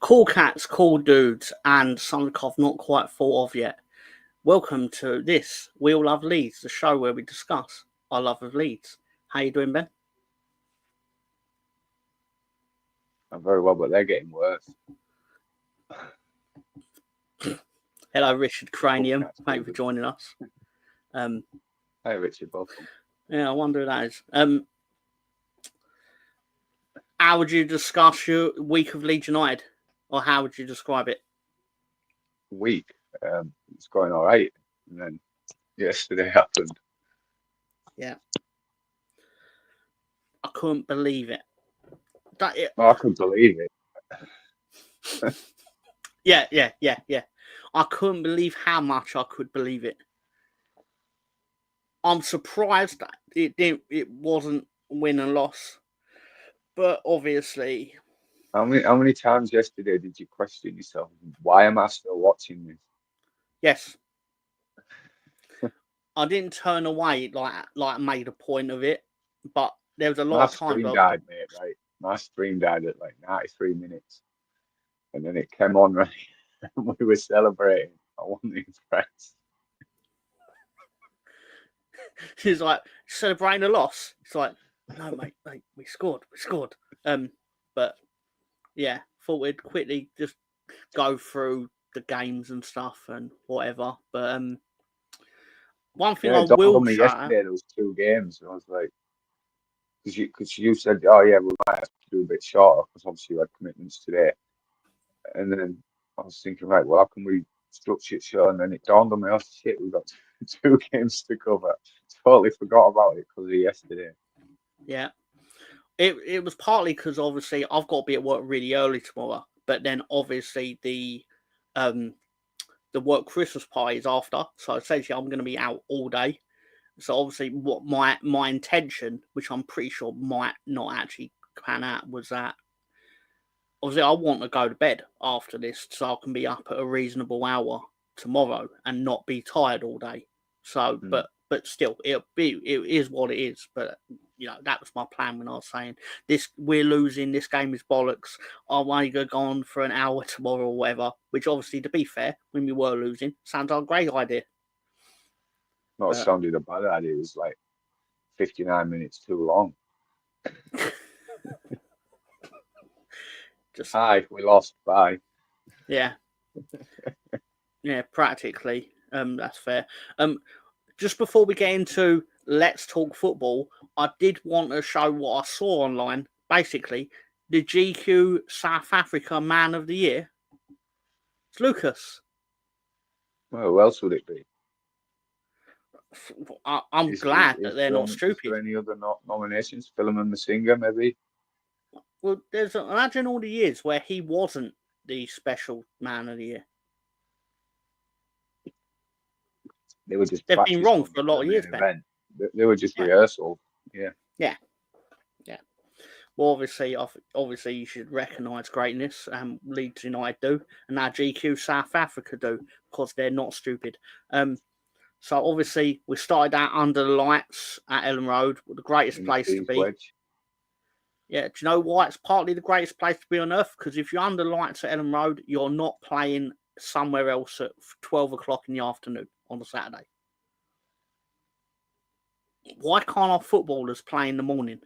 Cool cats, cool dudes, and something I've not quite thought of yet. Welcome to this We All Love Leeds, the show where we discuss our love of Leeds. How you doing, Ben? I'm very well, but they're getting worse. Hello, Richard Cranium. Cool cats, Thank you cool for joining us. Hey, Richard, welcome. Yeah, I wonder who that is. How would you discuss your week of Leeds United? Or how would you describe it? Week. It's going all right. And then yesterday happened. Yeah. I couldn't believe it. I couldn't believe it. Yeah. I couldn't believe how much I could believe it. I'm surprised that it wasn't win and loss. But obviously, How many times yesterday did you question yourself? Why am I still watching this? yes. I didn't turn away like made a point of it, but there was a lot My of times. stream died, mate, right? My stream died at like 93 minutes. And then it came on, right? And we were celebrating. I wasn't impressed. She's like, celebrating a loss. It's like, no, mate, we scored. But yeah, thought we'd quickly just go through the games and stuff and whatever. But one thing I It dawned will on me shout out, yesterday there was 2 games. And I was like, because you said, oh yeah, we might have to do a bit shorter because obviously you had commitments today. And then I was thinking, right, well, how can we structure it short? And then it dawned on me, oh shit, we've got 2 games to cover. Totally forgot about it because of yesterday. yeah. It was partly because obviously I've got to be at work really early tomorrow, but then obviously the work Christmas party is after, so essentially I'm going to be out all day. So obviously, what my intention, which I'm pretty sure might not actually pan out, was that obviously I want to go to bed after this, so I can be up at a reasonable hour tomorrow and not be tired all day. So, but still, it is what it is. But that was my plan when I was saying this. We're losing. This game is bollocks. I'm only going to go on for an hour tomorrow or whatever. Which obviously, to be fair, when we were losing, sounds like a great idea. Not sounded a bad idea. It was like 59 minutes too long. Hi, we lost. Bye. Yeah. Yeah, practically. That's fair. Just before we get into Let's Talk Football, I did want to show what I saw online. Basically, the GQ South Africa Man of the Year. It's Lucas. Well, who else would it be? I'm glad that they're not stupid. Is there any other nominations? Philemon Masinga, maybe? Well, imagine all the years where he wasn't the special Man of the Year. They've been wrong for a lot of years, Ben. They were just rehearsal. Yeah. Well, obviously, you should recognise greatness. Leeds United do, and now GQ South Africa do because they're not stupid. So obviously, we started out under the lights at Ellen Road, the greatest place to be. Wedge. Yeah, do you know why it's partly the greatest place to be on earth? Because if you're under lights at Ellen Road, you're not playing somewhere else at 12 o'clock in the afternoon on a Saturday. Why can't our footballers play in the morning?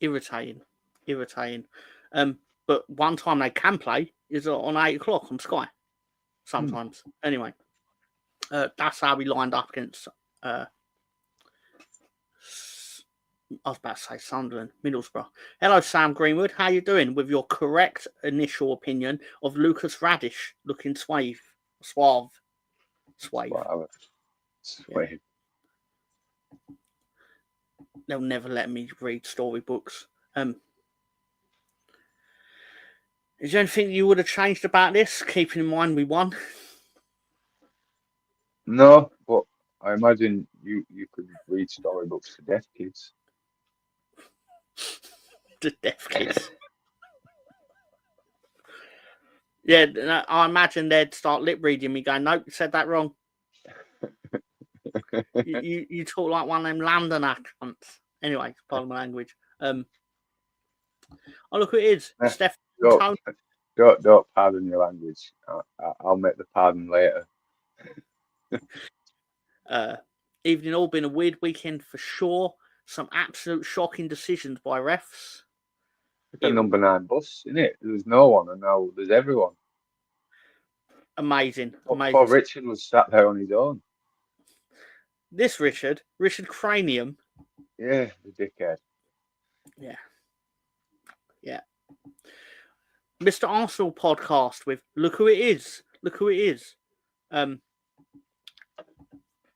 Irritating. But one time they can play is on 8 o'clock on Sky. Sometimes. Anyway, that's how we lined up against... I was about to say Sunderland, Middlesbrough. Hello, Sam Greenwood. How you doing with your correct initial opinion of Lucas Radish looking suave? Suave. Yeah. They'll never let me read storybooks. Is there anything you would have changed about this, keeping in mind we won? No, but I imagine you could read storybooks to deaf kids. The deaf kids. Yeah, I imagine they'd start lip reading me going, nope, you said that wrong. you talk like one of them London accents. Anyway, pardon my language. Oh, look who it is. Eh, Steph Don't, Tony. don't pardon your language. I'll make the pardon later. Evening all been a weird weekend for sure. Some absolute shocking decisions by refs. It's a number 9 bus, isn't it? There was no one, and now there's everyone. Amazing. Poor Richard was sat there on his own. This Richard Cranium. Yeah, the dickhead. Yeah. Mr. Arsenal podcast with Look Who It Is.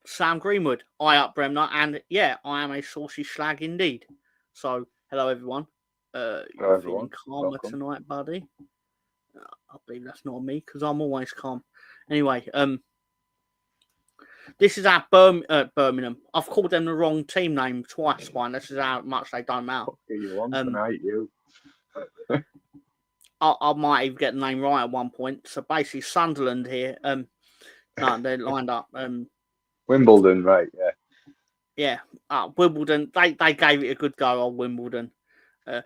Sam Greenwood, I up Bremner, and yeah, I am a saucy slag indeed. So, hello everyone. You're feeling calmer Welcome. tonight, buddy? I believe that's not me because I'm always calm. Anyway, this is our Birmingham. I've called them the wrong team name twice, Spine. This is how much they don't matter. You want tonight, you? I might even get the name right at one point. So basically, Sunderland here. No, they're lined up. Wimbledon, right? Yeah. Wimbledon. They gave it a good go on Wimbledon. I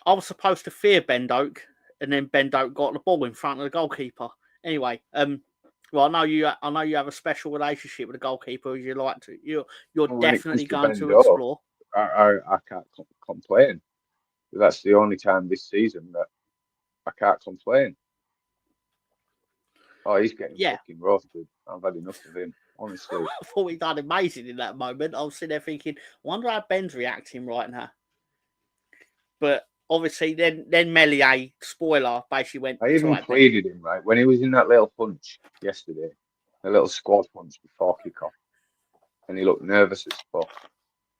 was supposed to fear Ben Doak, and then Ben Doak got the ball in front of the goalkeeper. Anyway, well, I know you have a special relationship with the goalkeeper. As you like to, you're definitely going to explore. I can't complain. That's the only time this season that I can't complain. Oh, he's getting fucking roasted. I've had enough of him, honestly. I thought he done amazing in that moment. I was sitting there thinking, I wonder how Ben's reacting right now. But obviously, then Melier, spoiler, basically went. I even pleaded him, right, when he was in that little punch yesterday, a little squad punch before kickoff, and he looked nervous as fuck.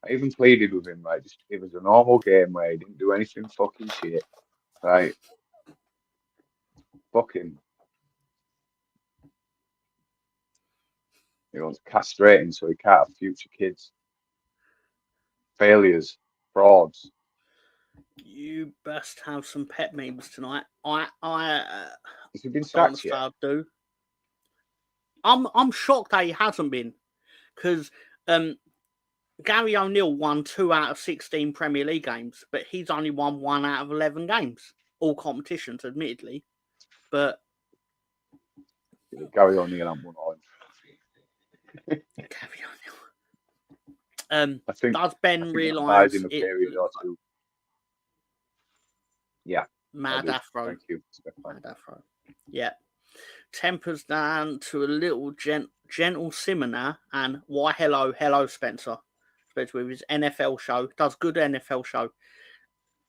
I even pleaded with him, right, just it was a normal game where he didn't do anything fucking shit, right? Fuck him. He wants castrating so he can't have future kids. Failures, frauds. You best have some pet memes tonight. Has he been sacked yet? I'm shocked that he hasn't been, because Gary O'Neill won 2 out of 16 Premier League games, but he's only won 1 out of 11 games, all competitions, admittedly. But Gary O'Neill and 1 all. Gary O'Neill. I think does Ben realise in a period or two? Yeah. Mad Afro. Thank you. Mad Afro. Yeah. Tempers down to a little gentle simmer now, and why hello Spencer. Spencer with his NFL show. Does good NFL show.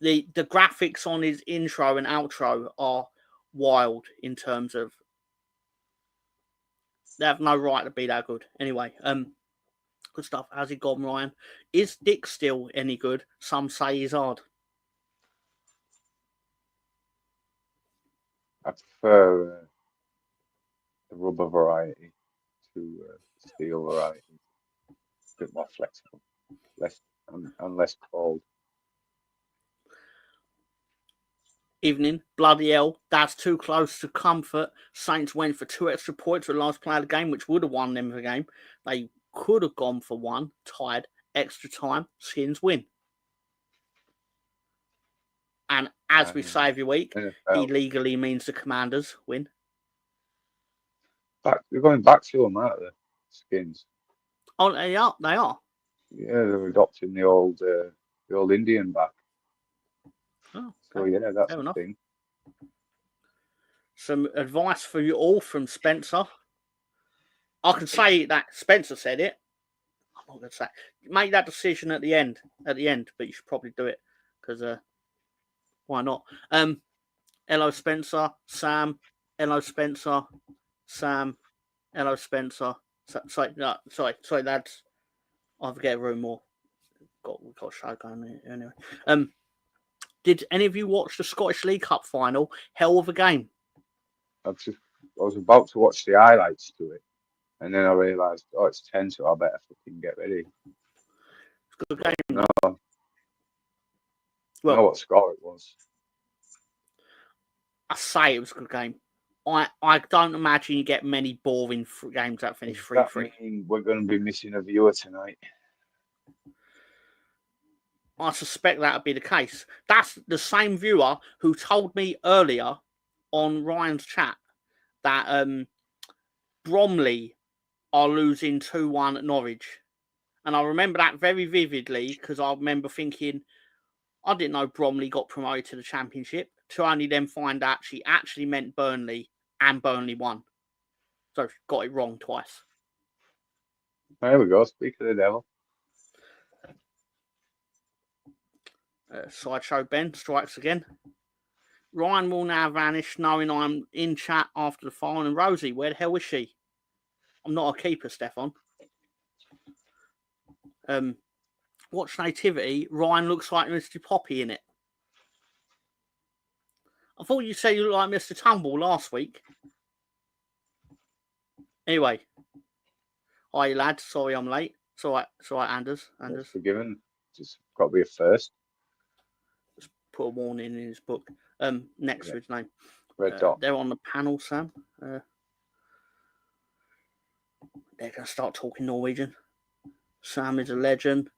The graphics on his intro and outro are wild in terms of they have no right to be that good. Anyway, good stuff. How's it gone, Ryan? Is Dick still any good? Some say he's hard. I prefer the rubber variety to steel variety. A bit more flexible, less cold. Evening, bloody hell, that's too close to comfort. Saints went for 2 extra points for the last play of the game, which would have won them the game. They could have gone for 1, tied, extra time, Skins win. And as we say every week, he legally means the Commanders win. They're going back to them, aren't they? Skins. Oh, they are. Yeah, they're adopting the old Indian back. Oh, so yeah, that's the thing. Some advice for you all from Spencer. I can say that Spencer said it. I'm not going to say. Make that decision at the end, but you should probably do it because why not? Hello, Spencer. Sam. Hello, Spencer. Sam. Hello, Spencer. Sorry, lads. I forget a room more. We've got a show going there anyway. Did any of you watch the Scottish League Cup final? Hell of a game. I was about to watch the highlights to it, and then I realised, it's 10, so I better fucking get ready. It's a good game. No. Well, I know what score it was. I say it was a good game. I don't imagine you get many boring games that finish 3-3. We're going to be missing a viewer tonight. I suspect that would be the case. That's the same viewer who told me earlier on Ryan's chat that Bromley are losing 2-1 at Norwich. And I remember that very vividly because I remember thinking, I didn't know Bromley got promoted to the Championship, to only then find out she actually meant Burnley, and Burnley won. So got it wrong twice. There we go. Speak of the devil. Sideshow Ben strikes again. Ryan will now vanish, knowing I'm in chat after the final. And Rosie, where the hell is she? I'm not a keeper, Stefan. Watch Nativity. Ryan looks like Mr. Poppy in it. I thought you said you looked like Mr. Tumble last week. Anyway. Hi, lads. Sorry I'm late. It's all right, Anders. That's forgiven. Just got to be a first. Just put a warning in his book. Next to his name. Red dot. They're on the panel, Sam. They're going to start talking Norwegian. Sam is a legend.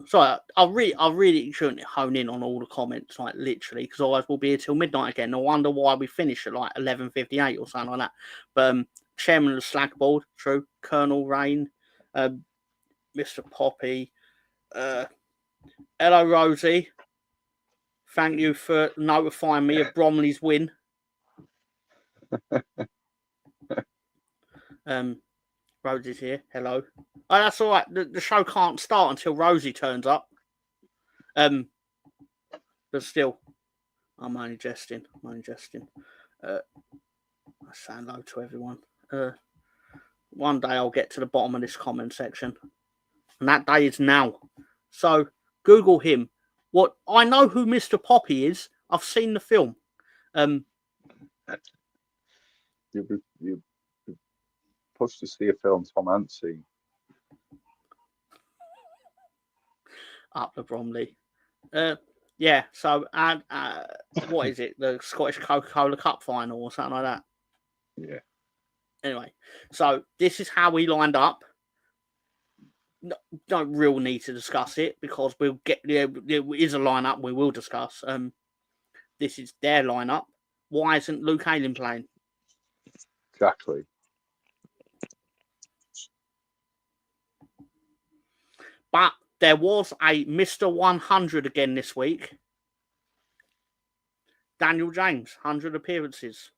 Sorry, I really shouldn't hone in on all the comments, like literally, because otherwise we'll be here till midnight again. No wonder why we finish at like 11:58 or something like that. But Chairman of the Slag Board, true. Colonel Rain, Mr. Poppy, hello Rosie. Thank you for notifying me of Bromley's win. Rosie's here. Hello. Oh, that's all right. The show can't start until Rosie turns up. But still, I'm only jesting. I say hello to everyone. One day I'll get to the bottom of this comment section, and that day is now. So Google him. What I know who Mr. Poppy is. I've seen the film. You pushed to see a film Tom Hanks seen. Up the Bromley. Yeah, so what is it? The Scottish Coca-Cola Cup final or something like that? Yeah. Anyway, so this is how we lined up. Don't real need to discuss it because we'll get there is a lineup we will discuss. This is their lineup. Why isn't Luke Ayling playing? Exactly. But there was a Mr. 100 again this week. Daniel James, 100 appearances.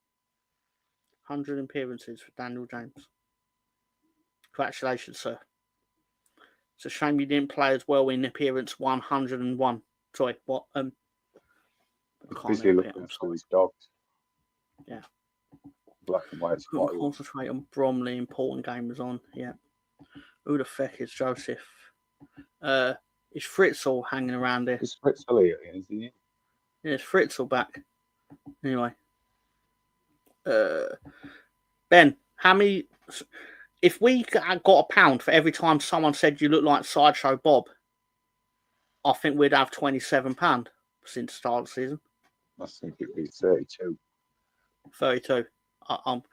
100 appearances for Daniel James. Congratulations, sir. It's a shame you didn't play as well in appearance 101. Sorry, what? Busy looking after his dogs. Yeah. Black and white. Concentrate on Bromley. Important game was on. Yeah. Who the feck is Joseph? Is Fritzl hanging around there? Is Fritzl here, isn't he? Yeah, it's Fritzl back. Anyway. Ben, how many... If we got £1 for every time someone said you look like Sideshow Bob, I think we'd have £27 since the start of the season. I think it'd be 32. 32. Well,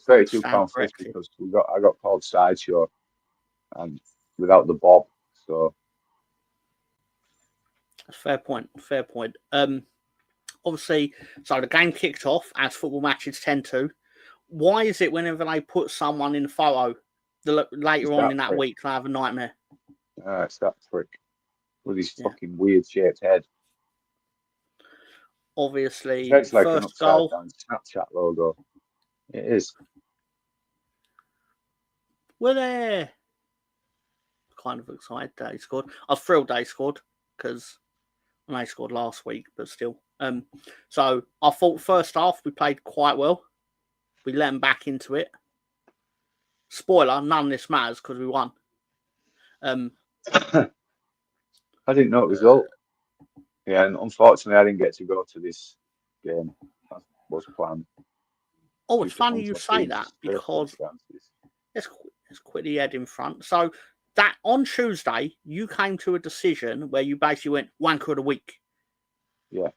£32.50 because I got called Sideshow and without the Bob, so that's fair point. Obviously, so the game kicked off as football matches tend to. Why is it whenever they put someone in the photo later on in that week, they have a nightmare? It's that prick with his fucking weird shaped head. Obviously, it's like first an upside down Snapchat logo. It is. We're there. Kind of excited that he scored. I was thrilled that he scored because they scored last week, but still. So I thought first half we played quite well. We let them back into it. Spoiler, none of this matters because we won. I didn't know the result. Yeah, and unfortunately I didn't get to go to this game. That was planned. Oh, it's funny you say that because let's quickly head in front. So that on Tuesday, you came to a decision where you basically went wanker of the week. Yeah.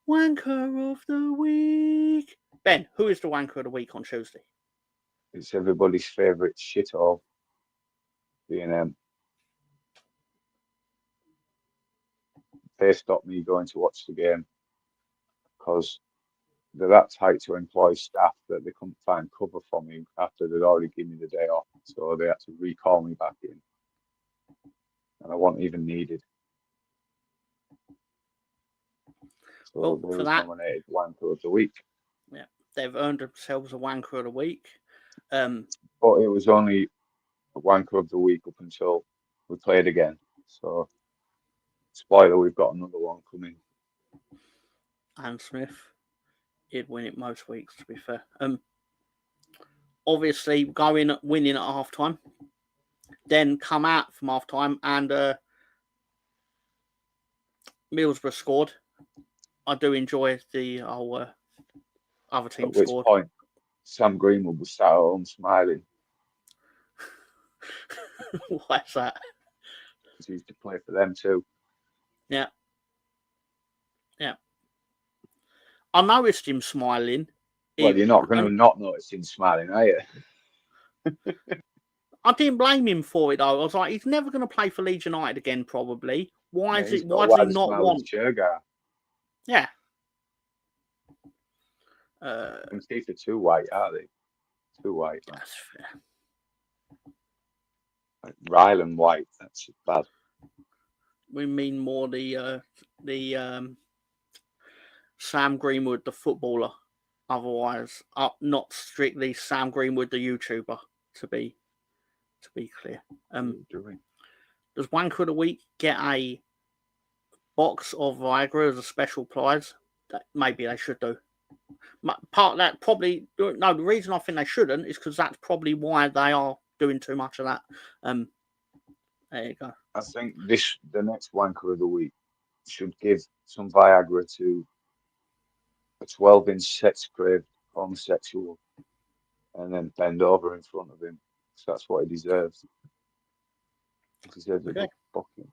Wanker of the week. Ben, who is the wanker of the week on Tuesday? It's everybody's favourite shithole, B&M. they stopped me going to watch the game because they're that tight to employ staff that they couldn't find cover for me after they'd already given me the day off. So they had to recall me back in. And I wasn't even needed. So Well, they for was that, nominated Wanker of the Week. yeah, they've earned themselves a Wanker of the Week. But it was only a Wanker of the Week up until we played again. So, spoiler, we've got another one coming. And Smith, he'd win it most weeks, to be fair. Obviously, winning at half time, then come out from half time, and Middlesbrough scored. I do enjoy the other team At which scored. point, Sam Greenwood was sat at home smiling What's that? because he used to play for them too. Yeah. Yeah. I noticed him smiling. Well, you're not going to not notice him smiling, are you? I didn't blame him for it, though. I was like, he's never going to play for Leeds United again, probably. Why does he not want? Yeah. And teeth are too white, are they? Too white. Man. That's fair. Like Ryland white, that's bad. We mean more the Sam Greenwood, the footballer. Otherwise, not strictly Sam Greenwood, the YouTuber. To be clear, does Wanker of the Week get a box of Viagra as a special prize? Maybe they should do. Part of that probably no. The reason I think they shouldn't is because that's probably why they are doing too much of that. There you go. I think the next Wanker of the Week should give some Viagra to a 12-inch sex-craved homosexual and then bend over in front of him. So that's what he deserves. He deserves a good fucking.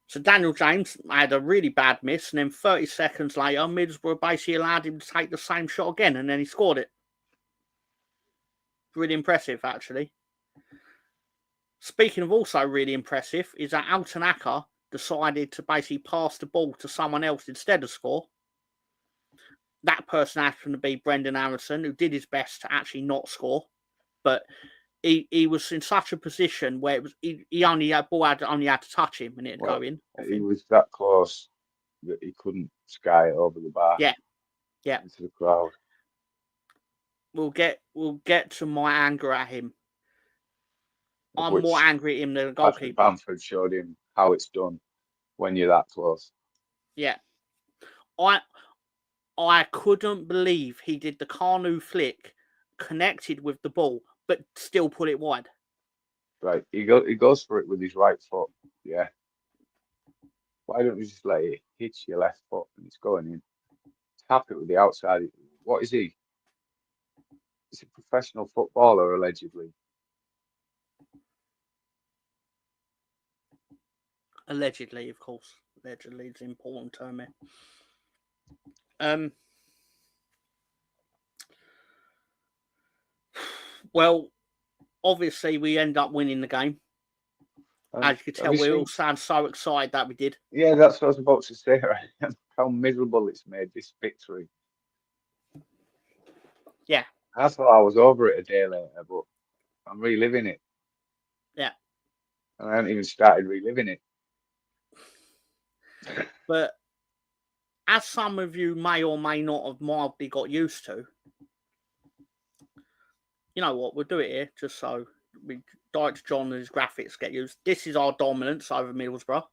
So Daniel James had a really bad miss, and then 30 seconds later, Middlesbrough basically allowed him to take the same shot again, and then he scored it. Really impressive, actually. Speaking of also really impressive, is that Alton Acker decided to basically pass the ball to someone else instead of score. That person happened to be Brendan Harrison, who did his best to actually not score, but he was in such a position where it was he only had to touch him and it'd go in. He was that close that he couldn't sky it over the bar. Yeah. Into the crowd. We'll get to my anger at him. I'm more angry at him than the goalkeeper. Bamford showed him how it's done when you're that close. Yeah. I couldn't believe he did the Carnu flick, connected with the ball, but still put it wide. Right. He goes for it with his right foot. Yeah. Why don't you just let it hit your left foot and it's going in? Tap it with the outside. What is he? He's a professional footballer, allegedly. Allegedly, of course. Allegedly is an important term here. Well, obviously we end up winning the game. As you can tell, we all sound so excited that we did. Yeah, that's what I was about to say. Right? How miserable it's made this victory. Yeah. I thought I was over it a day later, but I'm reliving it. Yeah. And I haven't even started reliving it. But as some of you may or may not have mildly got used to, you know what, we'll do it here just so we Director John and his graphics get used. This is our dominance over Middlesbrough.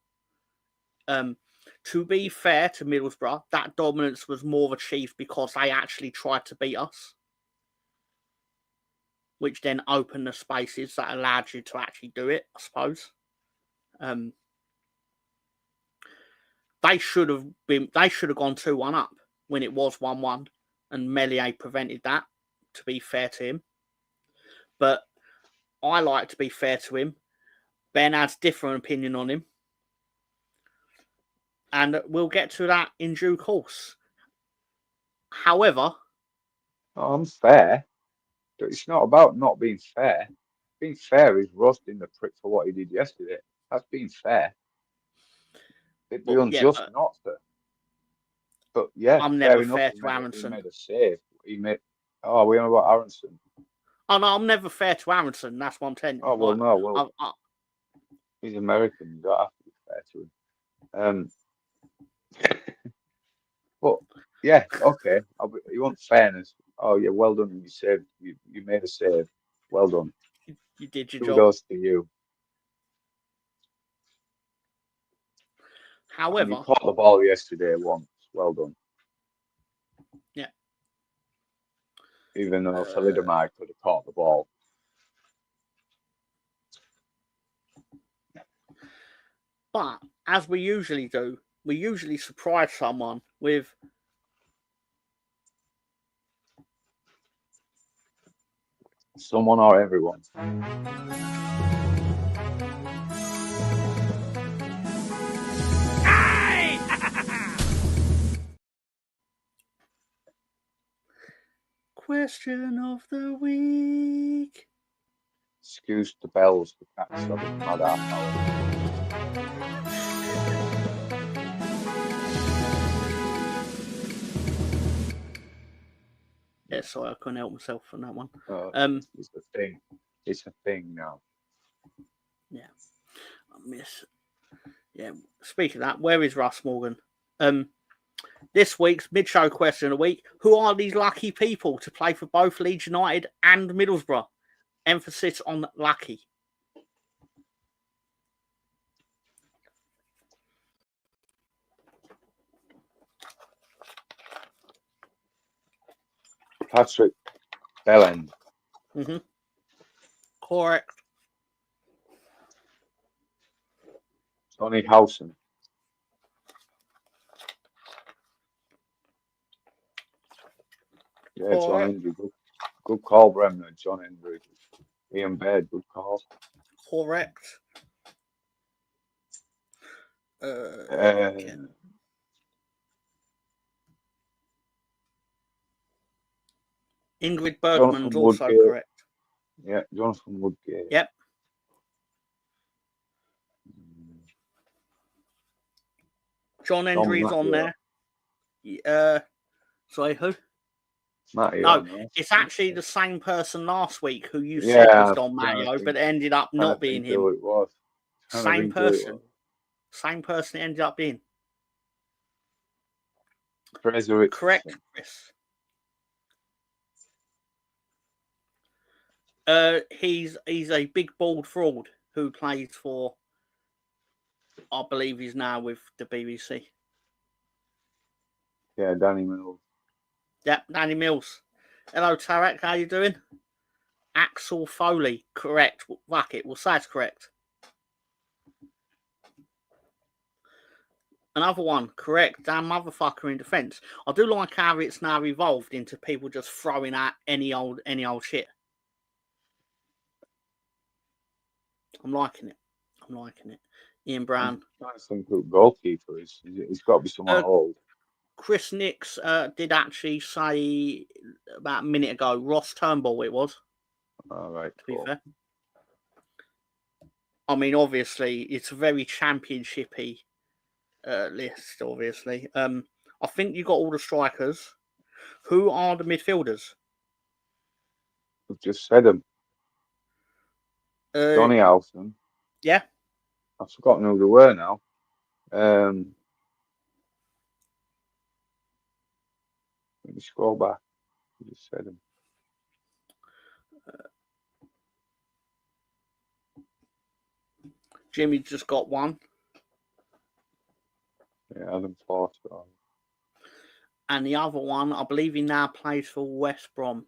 To be fair to Middlesbrough, that dominance was more achieved because they actually tried to beat us, which then opened the spaces that allowed you to actually do it, I suppose. They should have gone 2-1 up when it was 1-1, and Meslier prevented that, to be fair to him. But I like to be fair to him. Ben has different opinion on him. And we'll get to that in due course. However... I'm fair. But it's not about not being fair. Being fair is roasting the prick for what he did yesterday. That's being fair. it'd be unjust not to. But yeah, I'm fair never enough. fair He to Aaronson. made a save. Oh, we on about Aaronson? Oh no, I'm never fair to Aaronson. That's what I'm telling you. Oh well, no, well, he's American. You don't have to be fair to him. But yeah, okay. You want fairness? Oh yeah, well done. You saved. You made a save. Well done. You did your job. Kudos to you. However, and you caught the ball yesterday once. Well done. Yeah. Even though Thalidomide could have caught the ball. But as we usually do, we usually surprise someone with Someone or everyone. Question of the week. Excuse the bells, the cats have a mad half hour. Yeah, sorry, I couldn't help myself on that one. It's a thing. It's a thing now. Yeah. I miss. Yeah. Speaking of that, where is Russ Morgan? This week's mid-show question of the week: who are these lucky people to play for both Leeds United and Middlesbrough? Emphasis on lucky. Patrick Bellend. Mm-hmm. Correct. Tony Howson. Yeah, Correct. John Hendry. Good call, Bremner. John Hendry. Ian Baird. Good call. Correct. Okay. Ingrid Bergman's also Woodgate. correct. Yeah, Jonathan Woodgate. Yep. John Hendry's on there. Sorry, who? Matteo, it's actually the same person last week who you said was Don Matteo, but it ended up not being him. It was. Same person. Same person it ended up being. Correct, Chris. He's a big bald fraud who plays for, I believe he's now with the BBC. Yeah, Danny Mills. Yep, Danny Mills. Hello, Tarek. How you doing? Axel Foley. Correct. Fuck it. We'll say it's correct. Another one. Correct. Damn motherfucker in defence. I do like how it's now evolved into people just throwing out any old shit. I'm liking it. Ian Brown. I think goalkeeper he's got to be someone old. Chris Nix did actually say about a minute ago, Ross Turnbull it was. All right. To be fair. I mean, obviously, it's a very championship-y list, obviously. I think you got all the strikers. Who are the midfielders? I've just said them. Donny Alton. Yeah. I've forgotten who they were now. Let me scroll back. I just said them. Jimmy just got one. Yeah, Adam Foster. And the other one, I believe he now plays for West Brom.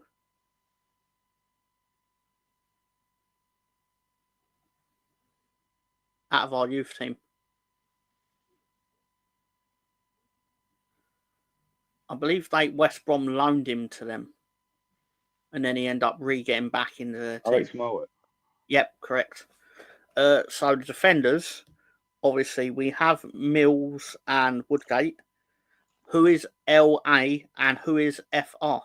Out of our youth team. I believe West Brom loaned him to them. And then he ended up getting back into the team. Alex Mowat. Yep, correct. So the defenders, obviously, we have Mills and Woodgate. Who is LA and who is FR?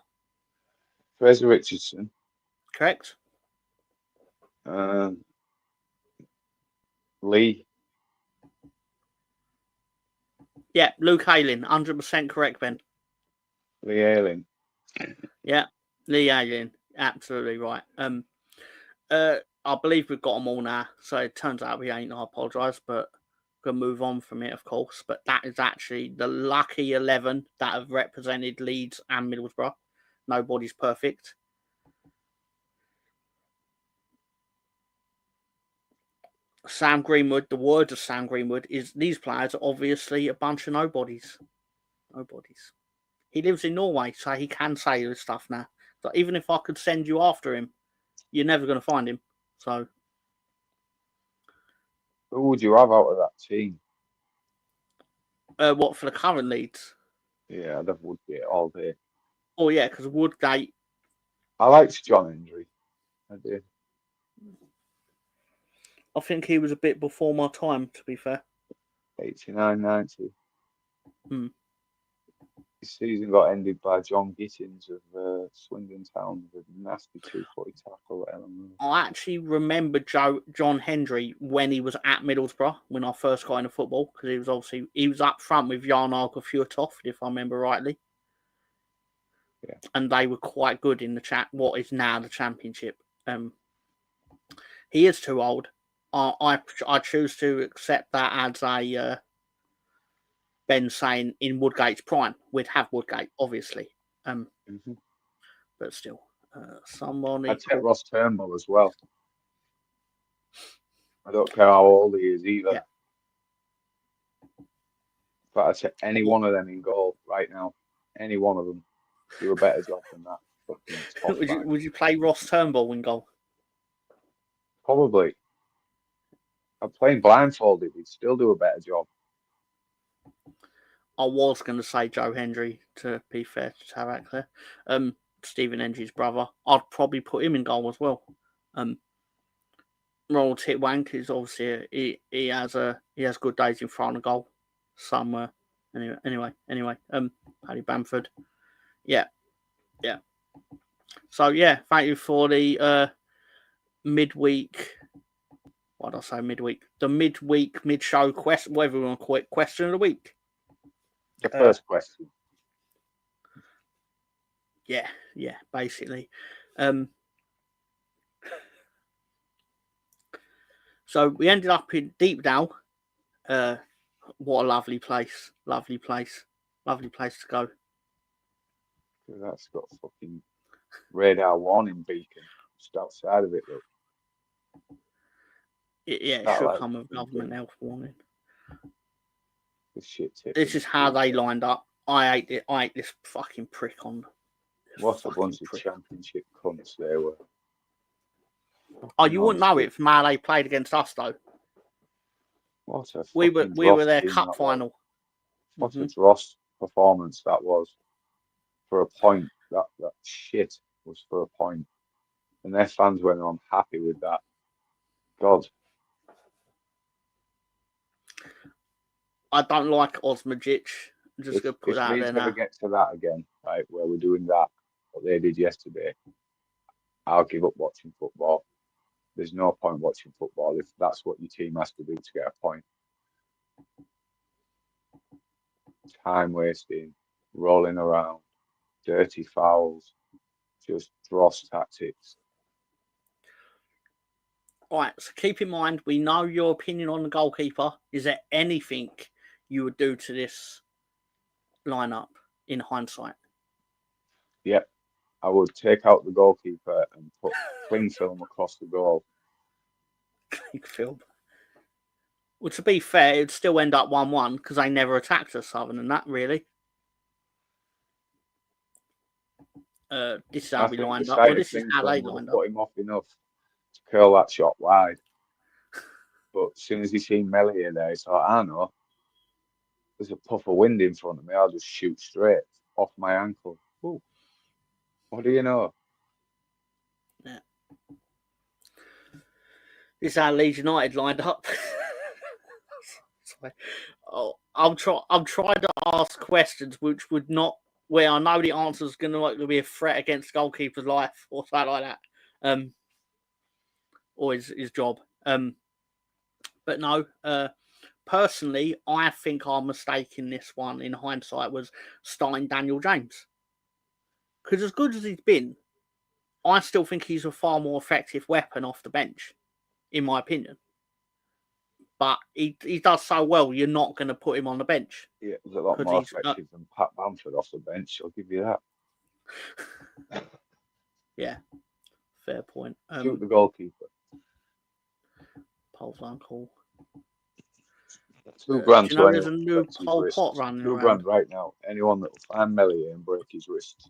Fraser Richardson. Correct. Lee. Yeah, Luke Ayling, 100% correct, Ben. Lee Ayling. Yeah, Lee Ayling, absolutely right. I believe we've got them all now, so it turns out we ain't. I apologise, but we're going to move on from it, of course. But that is actually the lucky 11 that have represented Leeds and Middlesbrough. Nobody's perfect. Sam Greenwood, the words of Sam Greenwood is these players are obviously a bunch of nobodies. Nobodies. He lives in Norway, so he can say this stuff now. So even if I could send you after him, you're never going to find him. So Who would you have out of that team? what for the current Leeds? Yeah, I'd have Woodgate all day. Oh yeah, because Woodgate. I liked John Hendry. I did. I think he was a bit before my time, to be fair. 89, 90. Hmm. His season got ended by John Gittins of Swindon Town with a nasty 240 tackle. I actually remember John Hendry when he was at Middlesbrough when I first got into football, because he was up front with Jan Arger Fjørtoft, if I remember rightly. Yeah. And they were quite good in what is now the Championship. He is too old. I choose to accept that as a Ben saying in Woodgate's prime. We'd have Woodgate, obviously. But still, somebody. I'd take Ross Turnbull as well. I don't care how old he is either. Yeah. But I'd take any one of them in goal right now. Any one of them. Do a better job than that. Would you play Ross Turnbull in goal? Probably. I'm playing blindfolded. He'd still do a better job. I was going to say Joe Hendry, to be fair to Tarak there. Stephen Hendry's brother. I'd probably put him in goal as well. Ronald Titwank is obviously he has good days in front of goal somewhere. Anyway. Paddy Bamford. Yeah. So yeah, thank you for the midweek. What did I say? Midweek. The midweek, mid-show question, whatever we want to call it, question of the week. The first question. Yeah, basically. So we ended up in Deepdale. What a lovely place. Lovely place to go. That's got a fucking radar warning beacon just outside of it, look. It should come with government health warning. This is how they lined up. I ate this fucking prick on. What a bunch of Championship cunts they were. Oh, you wouldn't know it from how they played against us, though. What a we were their cup final. What a dross performance that was. For a point, that shit was for a point. And their fans went on happy with that. God. I don't like Osmajic. I'm just going to put that there now. If we get to that again, right, where we're doing that, what they did yesterday, I'll give up watching football. There's no point watching football if that's what your team has to do to get a point. Time wasting, rolling around, dirty fouls, just dross tactics. All right, so keep in mind, we know your opinion on the goalkeeper. Is there anything you would do to this lineup in hindsight? Yep, I would take out the goalkeeper and put cling film across the goal. Cling film? Well, to be fair, it'd still end up 1-1 because they never attacked us other than that, really. This is how we lined up. Well, this is how they lined up. Put him off enough to curl that shot wide. But as soon as he seen Melia there, he thought, I know, there's a puff of wind in front of me. I'll just shoot straight off my ankle. Ooh. What do you know? Yeah. This is how Leeds United lined up. I'm trying to ask questions which would not, where I know the answer is going to be a threat against the goalkeeper's life or something like that, or his job. But no, personally, I think our mistake in this one, in hindsight, was starting Daniel James. Because as good as he's been, I still think he's a far more effective weapon off the bench, in my opinion. But he does so well, you're not going to put him on the bench. Yeah, he's a lot more effective than Pat Bamford off the bench. I'll give you that. Yeah, fair point. Shoot the goalkeeper. Paul's uncle. £2 do you know there's a new Pol Pot running around? £2 right now. Anyone that will find Melly and break his wrist.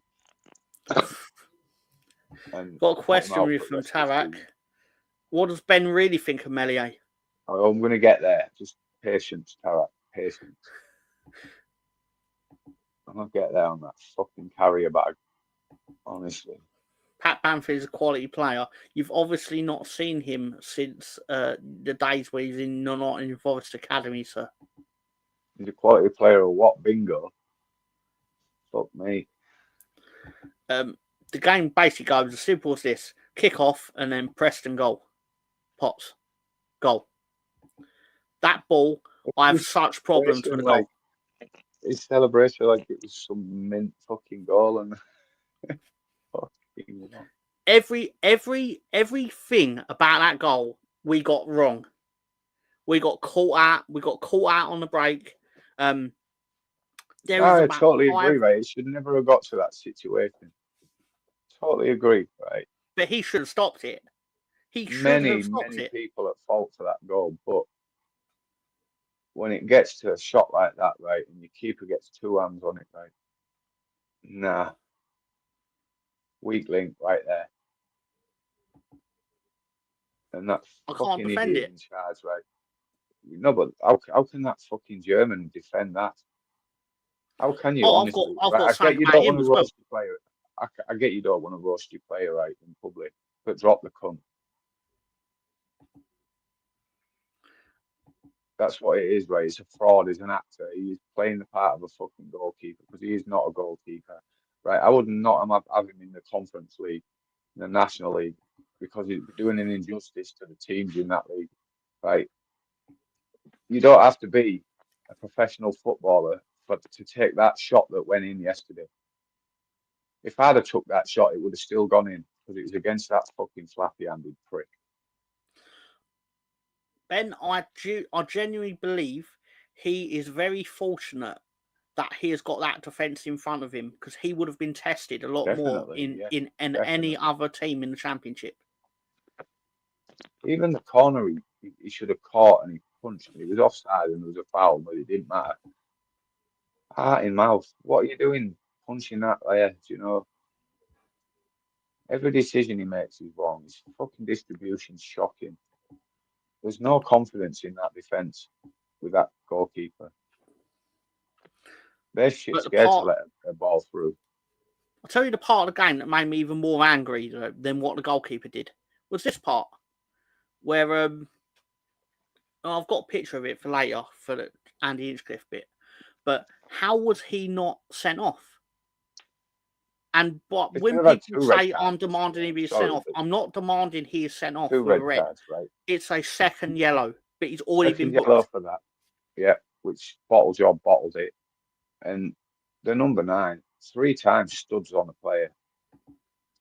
And got a question from Tarak. What does Ben really think of Melier? Oh, I'm going to get there. Just patience, Tarak. Patience. I'm going to get there on that fucking carrier bag. Honestly. Pat Bamford is a quality player. You've obviously not seen him since the days where he's in Nottingham Forest Academy, sir. He's a quality player or what? Bingo. Fuck me. The game basically goes as simple as this. Kick off and then Preston goal. Pots. Goal. That ball, I have such problems with the goal. His celebration like it was some mint fucking goal and fucking everything about that goal we got wrong. We got caught out. We got caught out on the break. I totally agree, right? It should never have got to that situation. Totally agree, right? But he should have stopped it. He should have stopped it. Many people at fault for that goal, but when it gets to a shot like that, right, and your keeper gets two hands on it, right? Nah. Weak link right there. And that fucking idiot in charge, right? No, but how can that fucking German defend that? How can you, honestly? I get you don't want to roast your player. I get you don't want to roast your player, right, in public, but drop the cunt. That's what it is, right? He's a fraud. He's an actor. He's playing the part of a fucking goalkeeper because he is not a goalkeeper, right? I would not have him in the Conference League, in the National League, because he'd be doing an injustice to the teams in that league, right? You don't have to be a professional footballer to take that shot that went in yesterday. If I'd have took that shot, it would have still gone in because it was against that fucking flappy-handed prick. Ben, I genuinely believe he is very fortunate that he has got that defence in front of him because he would have been tested a lot more in any other team in the Championship. Even the corner he should have caught and he punched. He was offside and there was a foul, but it didn't matter. Heart in mouth. What are you doing punching that player? Do you know? Every decision he makes is wrong. His fucking distribution's shocking. There's no confidence in that defence with that goalkeeper. They're shit scared to let a ball through. I'll tell you the part of the game that made me even more angry than what the goalkeeper did was this part where I've got a picture of it for later for the Andy Hinchcliffe bit. But how was he not sent off? And but when people say I'm demanding him be sent off, I'm not demanding he is sent off with a red. Cards, right? It's a second yellow, but he's already been booked. Yellow for that. Yeah, which bottle job bottled it. And the number 9, 3 times studs on a player.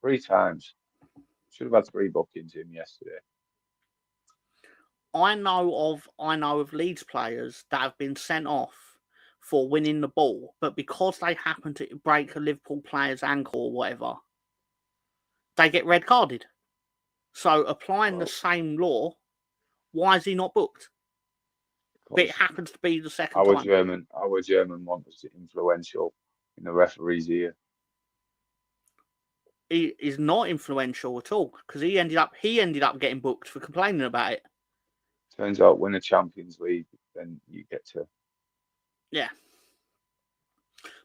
3 times. Should have had 3 bookings in yesterday. I know of Leeds players that have been sent off for winning the ball, but because they happen to break a Liverpool player's ankle or whatever, they get red carded. So applying the same law, why is he not booked? But it happens to be the second time. Our German one was influential in the referee's ear. He is not influential at all because he ended up getting booked for complaining about it. Turns out, win a Champions League, then you get to. Yeah.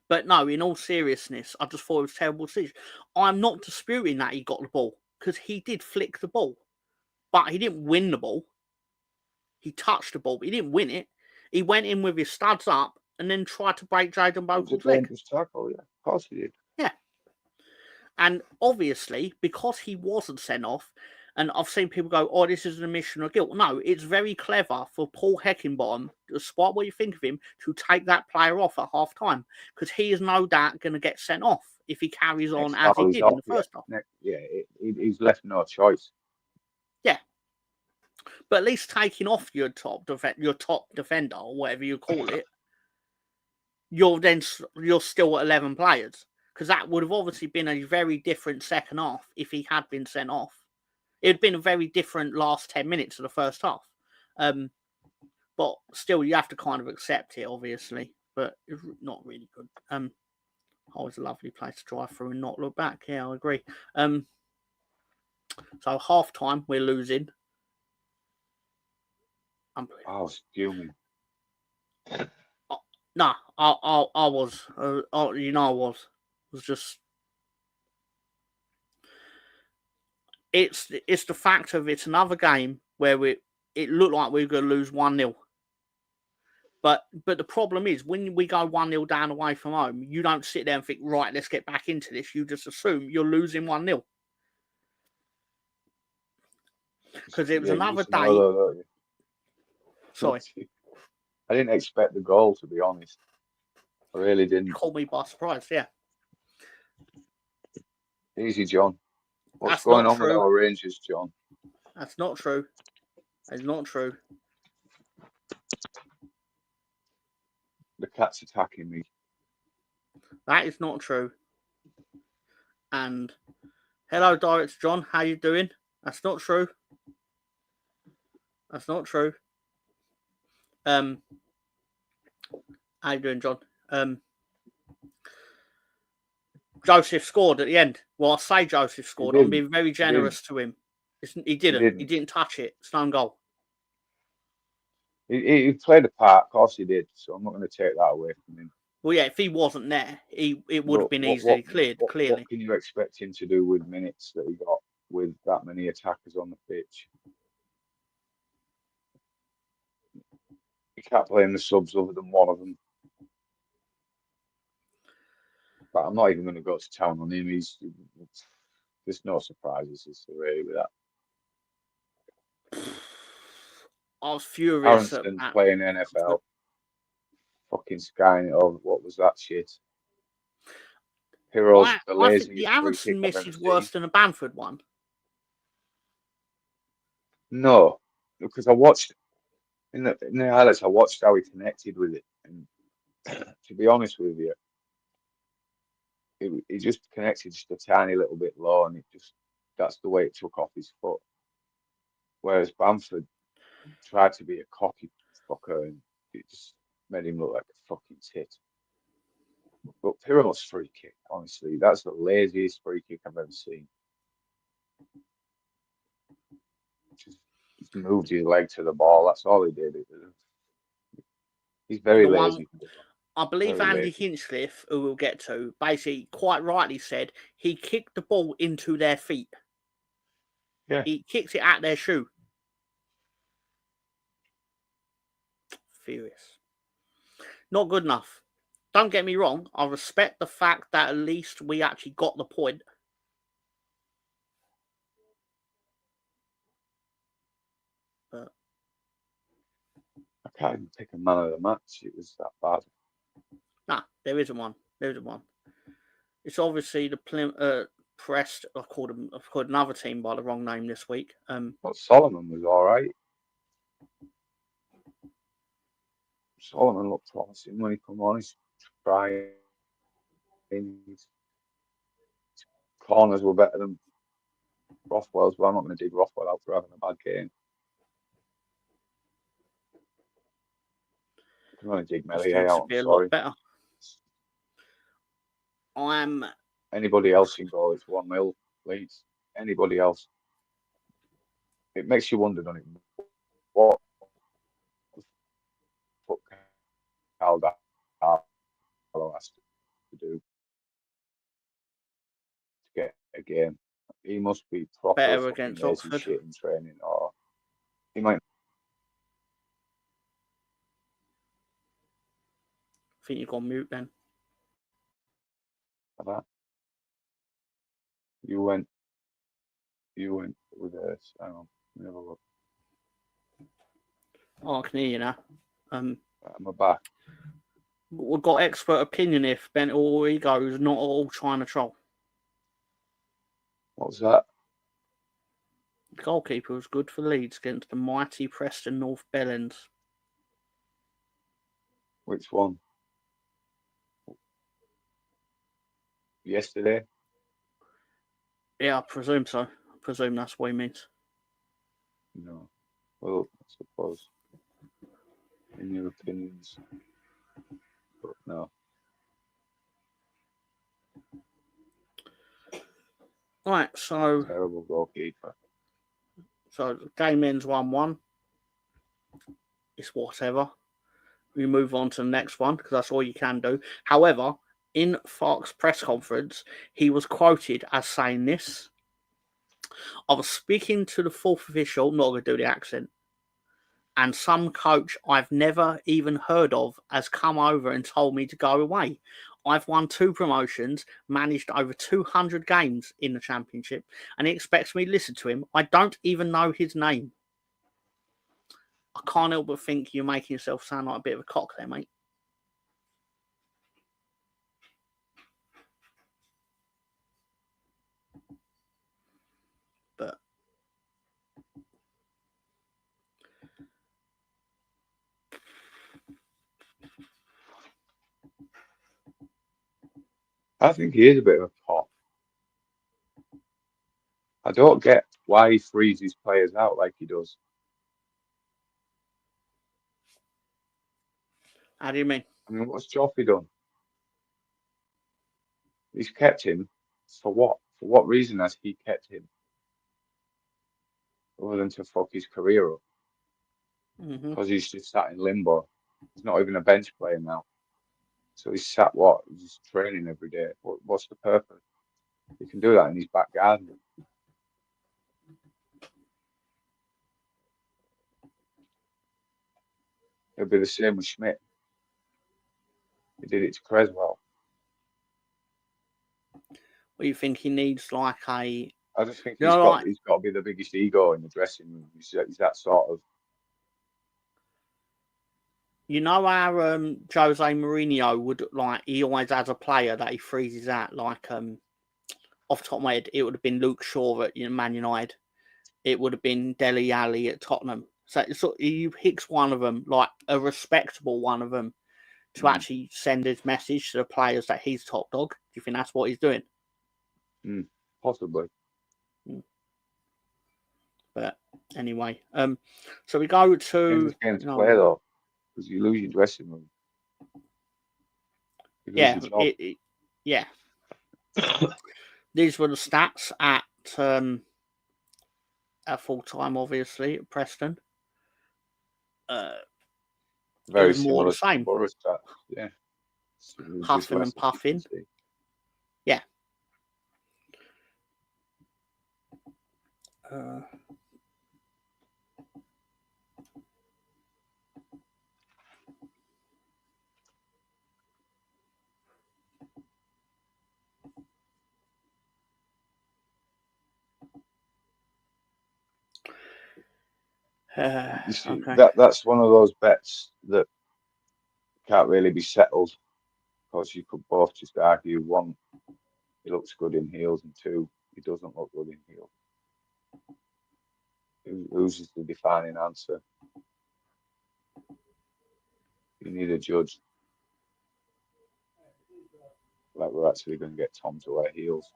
But no, in all seriousness, I just thought it was a terrible decision. I'm not disputing that he got the ball because he did flick the ball, but he didn't win the ball. He touched the ball, but he didn't win it. He went in with his studs up and then tried to break Jayden Bokel's leg. Tackle, yeah. Of course he did. Yeah. And obviously, because he wasn't sent off, And I've seen people go, "Oh, this is an admission of guilt." No, it's very clever for Paul Heckingbottom, despite what you think of him, to take that player off at half time, because he is no doubt going to get sent off if he carries on as he did in the first half. He's left no choice. Yeah, but at least taking off your top defender or whatever you call it, you're still at 11 players, because that would have obviously been a very different second half if he had been sent off. It'd been a very different last 10 minutes of the first half. But still, you have to kind of accept it, obviously. But it's not really good. Always a lovely place to drive through and not look back. Yeah, I agree. So half time, we're losing. I was fuming. Nah, I was. I was. It was just. It's the fact of it's another game where it looked like we were going to lose 1-0. But the problem is, when we go 1-0 down away from home, you don't sit there and think, right, let's get back into this. You just assume you're losing 1-0. Because it was another day. Sorry. I didn't expect the goal, to be honest. I really didn't. Caught me by surprise, yeah. Easy, John. What's That's going not on true. with our Rangers, John? That's not true. That's not true. The cat's attacking me. That is not true. And hello, Director John. How you doing? That's not true. That's not true. How you doing, John? Joseph scored at the end. Well, I say Joseph scored. I'm being very generous to him. He didn't. He didn't touch it. It's no goal. He played a part. Of course he did. So I'm not going to take that away from him. Well, yeah, if he wasn't there, it would have been easily cleared, clearly. What can you expect him to do with minutes that he got with that many attackers on the pitch? You can't blame the subs other than one of them. But I'm not even going to go to town on him. There's no surprises, is there really, with that? I was furious Aaronson playing NFL. Fucking skying it over. What was that shit? Heroes, the laziest the Aaronson miss is worse than a Bamford one. No, because I watched in the highlights. I watched how he connected with it, and to be honest with you, he just connected just a tiny little bit low, and that's the way it took off his foot. Whereas Bamford tried to be a cocky fucker, and it just made him look like a fucking tit. But Pirlo's free kick, honestly, that's the laziest free kick I've ever seen. Just moved his leg to the ball. That's all he did. He's very lazy. I believe Andy Hinchcliffe, who we'll get to, basically quite rightly said he kicked the ball into their feet. Yeah. He kicked it at their shoe. Furious. Not good enough. Don't get me wrong. I respect the fact that at least we actually got the point. But I can't even pick a man of the match. It was that bad. Nah, there isn't one. There isn't one. It's obviously the Preston. I've called another team by the wrong name this week. But Solomon was all right. Solomon looked promising when he come on. He's trying. His corners were better than Rothwell's, but I'm not going to dig Rothwell out for having a bad game. I can only dig Melier out. I'm sorry. Better. Anybody else in goal, it's 1-0 Leeds. Anybody else. It makes you wonder, doesn't it? What the fuck Carlo has to do to get a game. He must be proper better against Oxford. Shit in training, or he might. I think you've gone mute then. You went. with this. Hang on, let me have a look. Oh, I can hear you now. I'm back. We've got expert opinion if Ben Origo is not all trying to troll. What was that? The goalkeeper was good for Leeds against the mighty Preston North Bellends. Which one? Yesterday? Yeah, I presume so. I presume that's what he means. No. Well, I suppose. In your opinions. But no. Right, so Terrible goalkeeper. So the game ends 1-1. It's whatever. We move on to the next one because that's all you can do. However, in Farke's press conference, he was quoted as saying this. I was speaking to the fourth official, not going to do the accent, and some coach I've never even heard of has come over and told me to go away. I've won 2 promotions, managed over 200 games in the Championship, and he expects me to listen to him. I don't even know his name. I can't help but think you're making yourself sound like a bit of a cock there, mate. But I think he is a bit of a pop. I don't get why he freezes players out like he does. how do you mean? I mean, what's Joffrey done? He's kept him for what? For what reason has he kept him? Other than to fuck his career up. Because he's just sat in limbo. He's not even a bench player now. So he's sat what? He's just training every day. What's the purpose? He can do that in his back garden. It'll be the same with Schmidt. He did it to Creswell. What do you think he needs? Like a, I just think you he's know, got like, he's got to be the biggest ego in the dressing room. He's that sort of. you know how Jose Mourinho would like. He always has a player that he freezes out. Like off the top of my head, it would have been Luke Shaw at Man United. It would have been Dele Alli at Tottenham. So he picks one of them, like a respectable one of them, to actually send his message to the players that he's top dog. Do you think that's what he's doing? Possibly. But anyway, so we go to It's game to play though, because you lose your dressing room. You lose your job. Yeah. These were the stats at full time, obviously at Preston. Very more the similar same. to stats. Yeah. Huffing and puffing. Yeah. You see, okay. that's one of those bets that can't really be settled because you could both just argue one, he looks good in heels, and two, he doesn't look good in heels. Who's is the defining answer? You need a judge. Like we're actually going to get Tom to wear heels.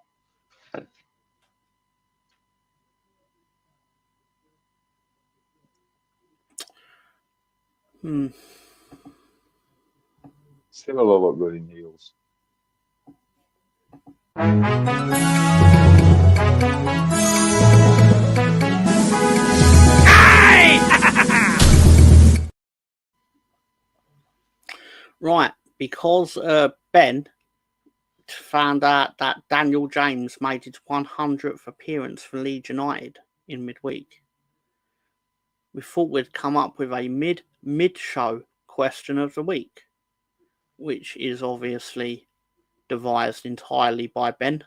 Still look good in heels. Right, because Ben found out that Daniel James made his 100th appearance for Leeds United in midweek. We thought we'd come up with a mid-show question of the week, which is obviously devised entirely by Ben.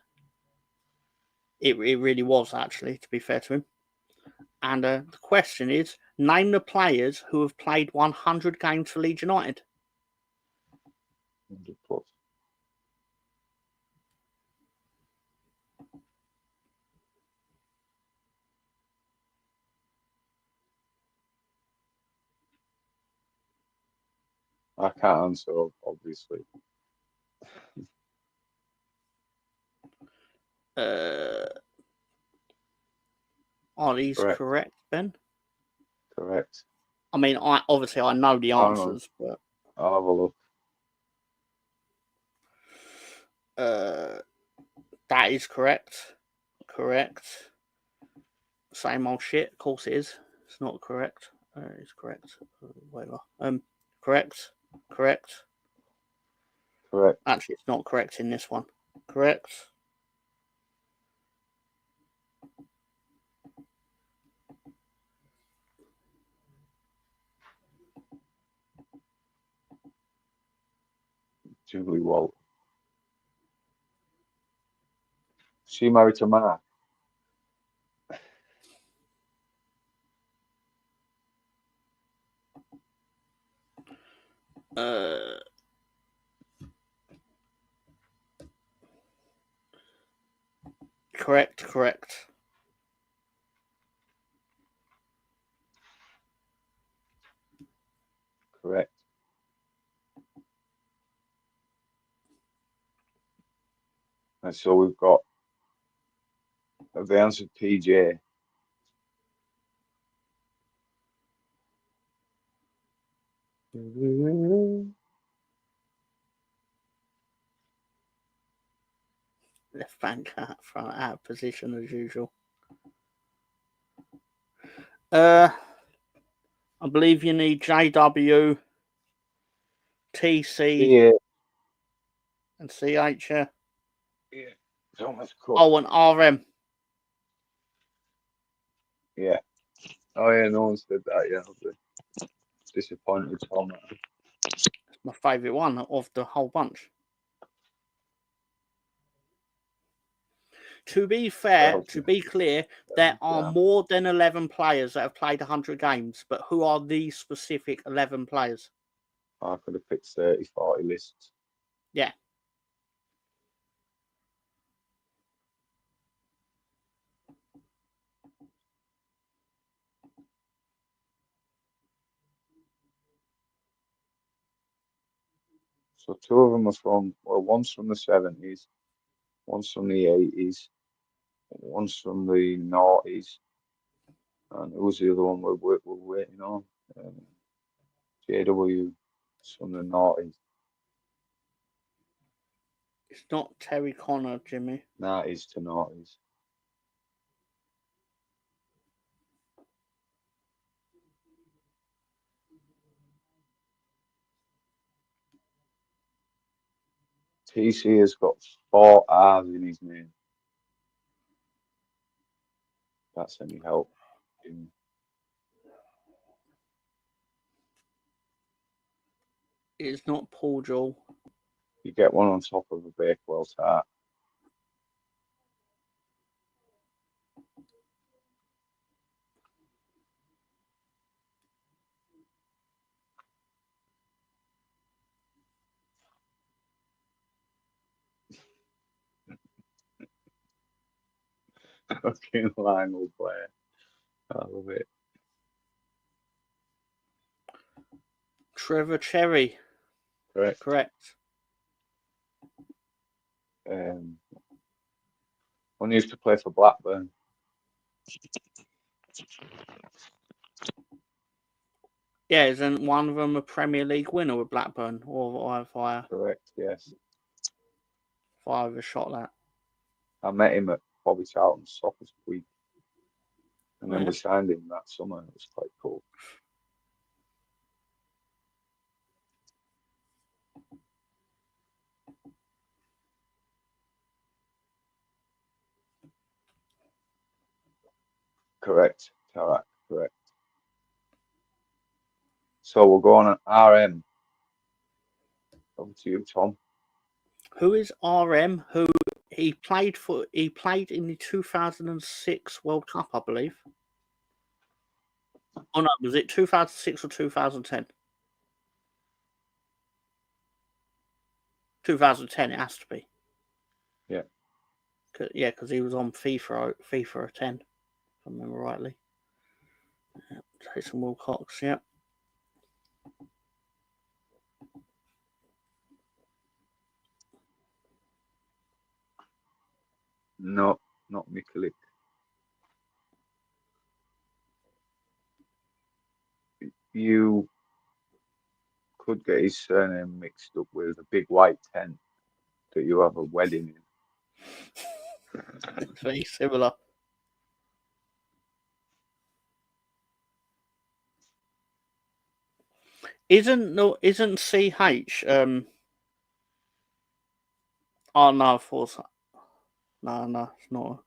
It really was, actually, to be fair to him. And the question is, name the players who have played 100 games for Leeds United. 100 plus. I can't answer, obviously. Are these correct, Ben? Correct. I mean, I know the answers, but I'll have a look. That is correct. Correct. Same old shit. Of course it is. It's not correct. It's correct. Whatever. Correct. Correct. Correct. Actually, it's not correct in this one. Correct. Julie Walt. She married to Mark. Correct. Correct. Correct. And so we've got, have they answered PJ? Left bank front out of position as usual. I believe you need JW, TC, Yeah. and CH. Yeah. Oh, and RM. Yeah. Oh, yeah, no one said that. Yeah, I'll be disappointed on that. It's my favourite one of the whole bunch. To be fair, to be clear, there are more than 11 players that have played 100 games, but who are these specific 11 players? I could have picked 30, 40 lists. Yeah. So two of them are from, well, one's from the 70s, one's from the 80s, one's from the 90s, and who's the other one we're waiting on? JW from the 90s. It's not Terry Connor, Jimmy. 90s to 90s. TC has got 4 R's in his name. That's any help. It's not Paul Joel. You get one on top of a Bakewell tart. Fucking Lionel Blair. I love it. Trevor Cherry. Correct. Correct. One used to play for Blackburn. Yeah, isn't one of them a Premier League winner with Blackburn? Or if I Correct, yes. overshot that. I met him at Bobby Charlton's soccer week. And then we signed him that summer. It was quite cool. Correct. Tarak, correct. So we'll go on an RM. Over to you, Tom. Who is RM? Who he played in the 2006 World Cup, I believe. Oh no, was it 2006 or 2010? 2010 it has to be. Yeah. Yeah, because he was on FIFA 10, if I remember rightly. Yeah, Jason Wilcox, yeah. No, not Mikulik. You could get his surname mixed up with a big white tent that you have a wedding in. It's very similar. Isn't CH oh no, of course. No, it's not.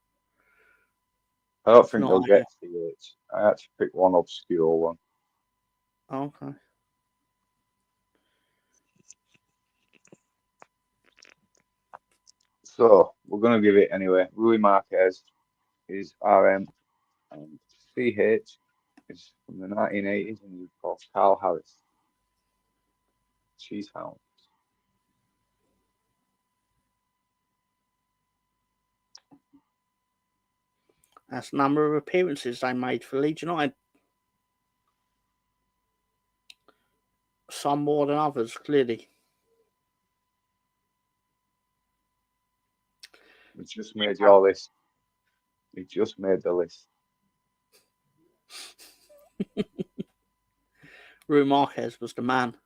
I don't It's think not they'll get CH. I had to pick one obscure one. okay. So we're gonna give it anyway. Rui Marquez is RM and CH is from the 1980s and he's called Carl Harris. Cheese Hound. That's the number of appearances they made for Leeds United. Some more than others, clearly. We just made your list. We just made the list. Rui Marquez was the man.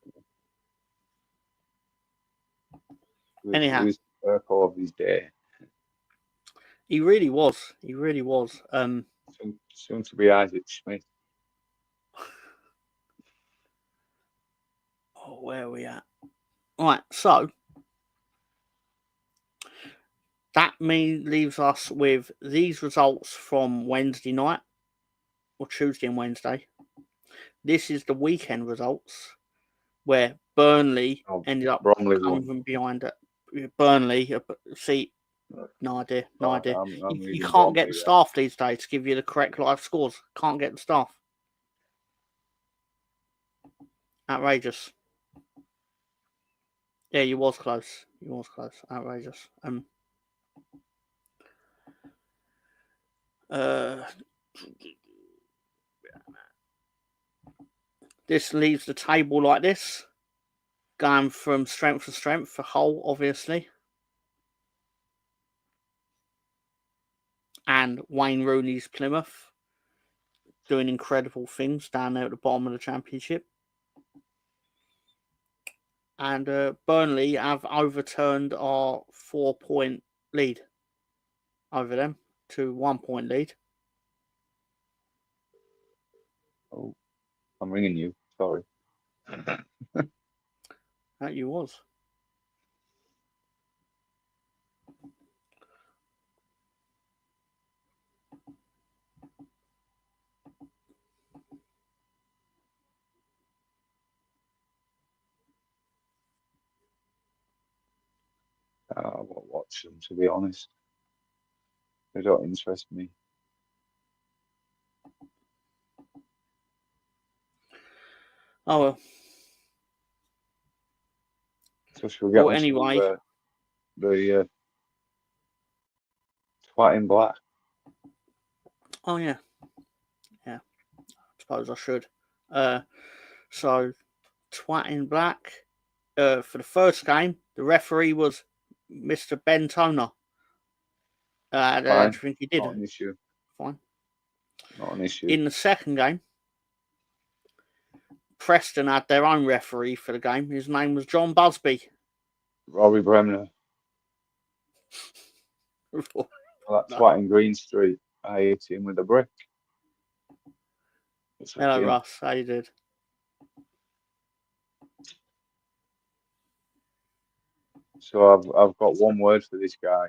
Anyhow, He was the circle of his day. he really was. He really was. Soon to be Isaac Smith. Oh, where are we at? Right, so that leaves us with these results from Wednesday night or Tuesday and Wednesday. This is the weekend results where Burnley ended up Bromley coming won. from behind it. Burnley, see, no idea. You can't get the staff these days to give you the correct live scores. Can't get the staff. Outrageous. Yeah, you was close. Outrageous. This leaves the table like this, going from strength to strength for Hull, obviously. And Wayne Rooney's Plymouth doing incredible things down there at the bottom of the Championship. And Burnley have overturned our 4-point lead over them to 1-point lead. Oh, I'm ringing you. Sorry. That you was. I won't watch them, to be honest. They don't interest me. Oh well. So should we get on Anyway. to the twat in black? Oh yeah. Yeah. I suppose I should. So twat in black. For the first game, the referee was Mr. Ben Toner. I don't think he did. Not an issue. Fine. Not an issue. In the second game, Preston had their own referee for the game. His name was John Busby. Robbie Bremner. Well, that twat in Green Street. I hit him with a brick. Hello, Russ. How you did? So I've got one word for this guy.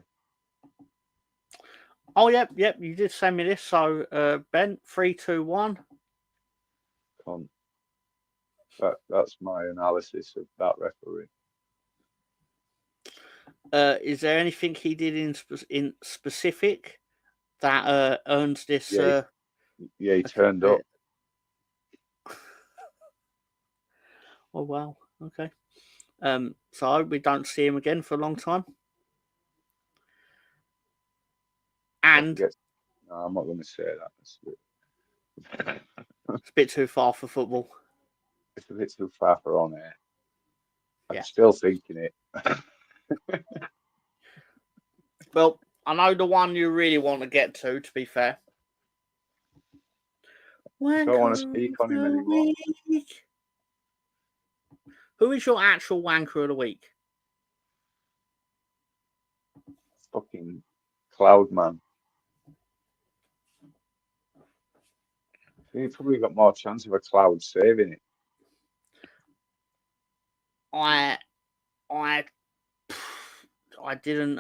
Oh yep. You did send me this. So Ben, 3, 2, 1. That's my analysis of that referee. Is there anything he did in specific that earns this? Yeah, he turned up. Oh wow. Okay. So I hope we don't see him again for a long time. And no, I'm not going to say that. It's a bit too far for football. It's a bit too far for on air. Yeah. I'm still thinking it. Well, I know the one you really want to get to be fair. I don't want to speak on him anymore. Who is your actual wanker of the week? Fucking Cloud Man. He probably got more chance of a Cloud saving it. I didn't.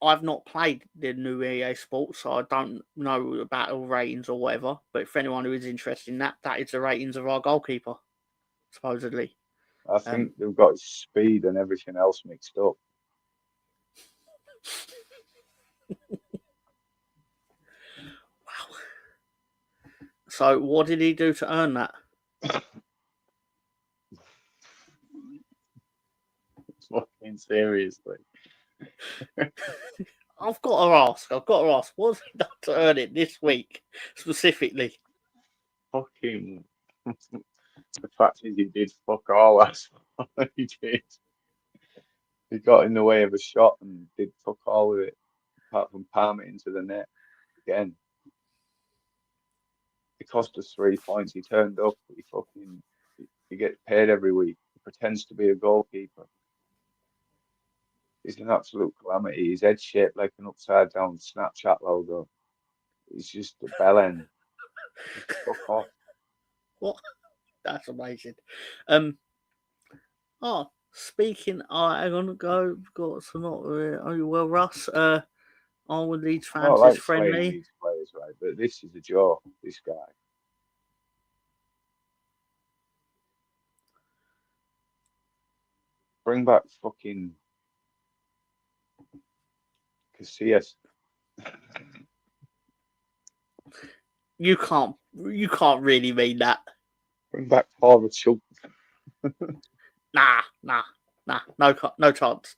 I've not played the new EA Sports, so I don't know about the ratings or whatever. But if anyone who is interested in that, that is the ratings of our goalkeeper, supposedly. I think they've got his speed and everything else mixed up. Wow. So, what did he do to earn that? Fucking seriously. I've got to ask. What's he done to earn it this week, specifically? Fucking. The fact is, he did fuck all. That's all he did. He got in the way of a shot and did fuck all with it, apart from palm it into the net again. It cost us 3 points. He turned up. He gets paid every week. He pretends to be a goalkeeper. He's an absolute calamity. His head's shaped like an upside down Snapchat logo. He's just a bellend. Fuck off. What? That's amazing. Speaking, I'm gonna go. Got some not. Oh well, Russ. Are we Leeds I fans don't like is friendly? Leeds players, right? But this is a joke. This guy. Bring back fucking Casillas. You can't really mean that. Bring back Paul Rachel. Nah. No chance.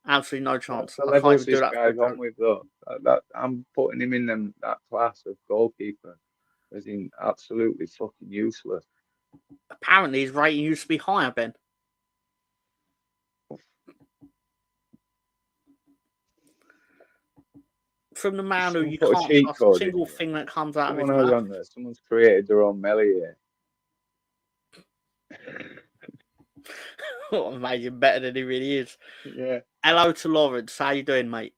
Absolutely no chance. That's the I can't levels even do this that. guy's on with, though. I'm putting him in that class of goalkeeper as in absolutely fucking useless. Apparently, his rating used to be higher, Ben. From the man who you can't trust a single thing that comes out of his mouth. Someone's created their own Melier. Amazing, better than he really is. Yeah. Hello to Lawrence. How you doing, mate?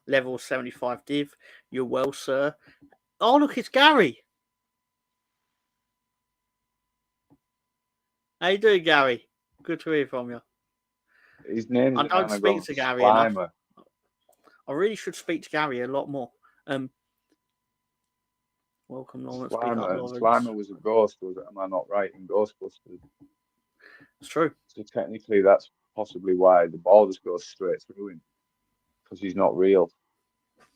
Level 75 div. You're well, sir. Oh, look, it's Gary. How you doing, Gary? Good to hear from you. His name's I don't speak to Gary enough. I really should speak to Gary a lot more. Welcome, Lawrence. Slimer was a ghost, was it? Am I not right in Ghostbusters? It's true. So technically, that's possibly why the ball just goes straight through him, because he's not real.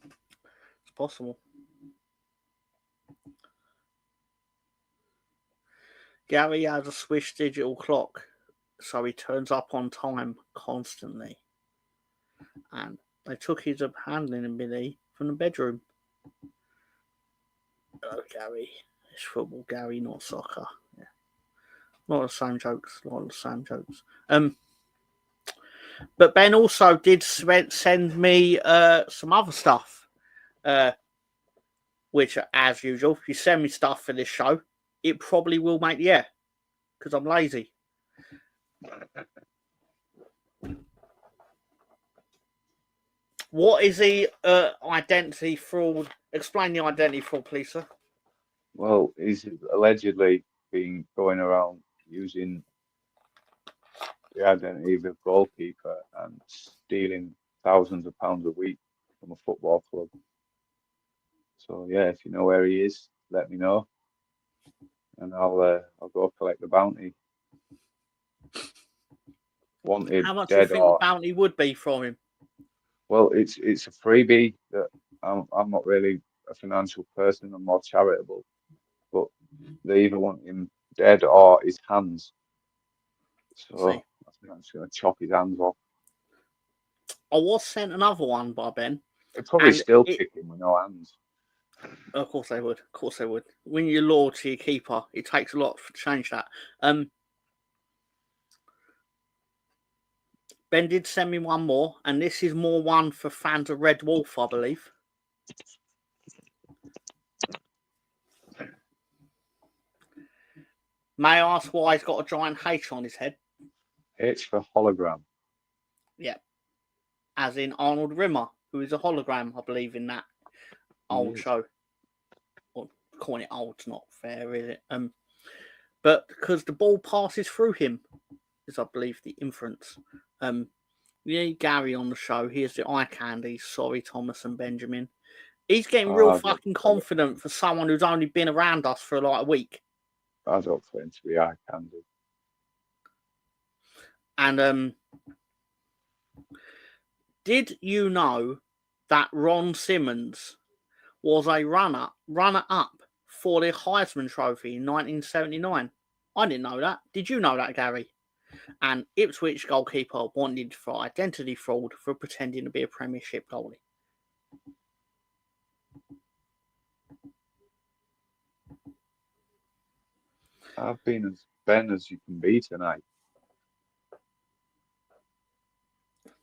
It's possible. Gary has a Swiss digital clock, so he turns up on time constantly. And they took his handling ability from the bedroom. Oh, Gary. It's football, Gary, not soccer. Yeah. A lot of the same jokes. But Ben also did send me some other stuff. Which, as usual, if you send me stuff for this show, it probably will make the air. Because I'm lazy. What is the identity fraud? Explain the identity fraud, please, sir. Well, he's allegedly been going around using the identity of a goalkeeper and stealing thousands of pounds a week from a football club. So yeah, if you know where he is, let me know, and I'll go collect the bounty. Wanted. How much do you think the bounty would be from him? Well, it's a freebie that I'm not really a financial person. I'm more charitable. they either want him dead or his hands. So See. I think I'm just going to chop his hands off. I was sent another one by Ben. They'd probably And still kick him with no hands. Of course they would. Of course they would. When you're loyal to your keeper, it takes a lot to change that. Ben did send me one more, and this is more one for fans of Red Wolf, I believe. May I ask why he's got a giant H on his head? H for hologram. Yeah. As in Arnold Rimmer, who is a hologram, I believe, in that old show. Well, calling it old's not fair, is it? But because the ball passes through him, is I believe the inference. Gary on the show. Here's the eye candy. Sorry, Thomas and Benjamin. He's getting real fucking confident for someone who's only been around us for like a week. I don't for him to be eye candy. And did you know that Ron Simmons was a runner-up for the Heisman Trophy in 1979? I didn't know that. Did you know that, Gary? And Ipswich goalkeeper wanted for identity fraud for pretending to be a Premiership goalie. I've been as Ben as you can be tonight.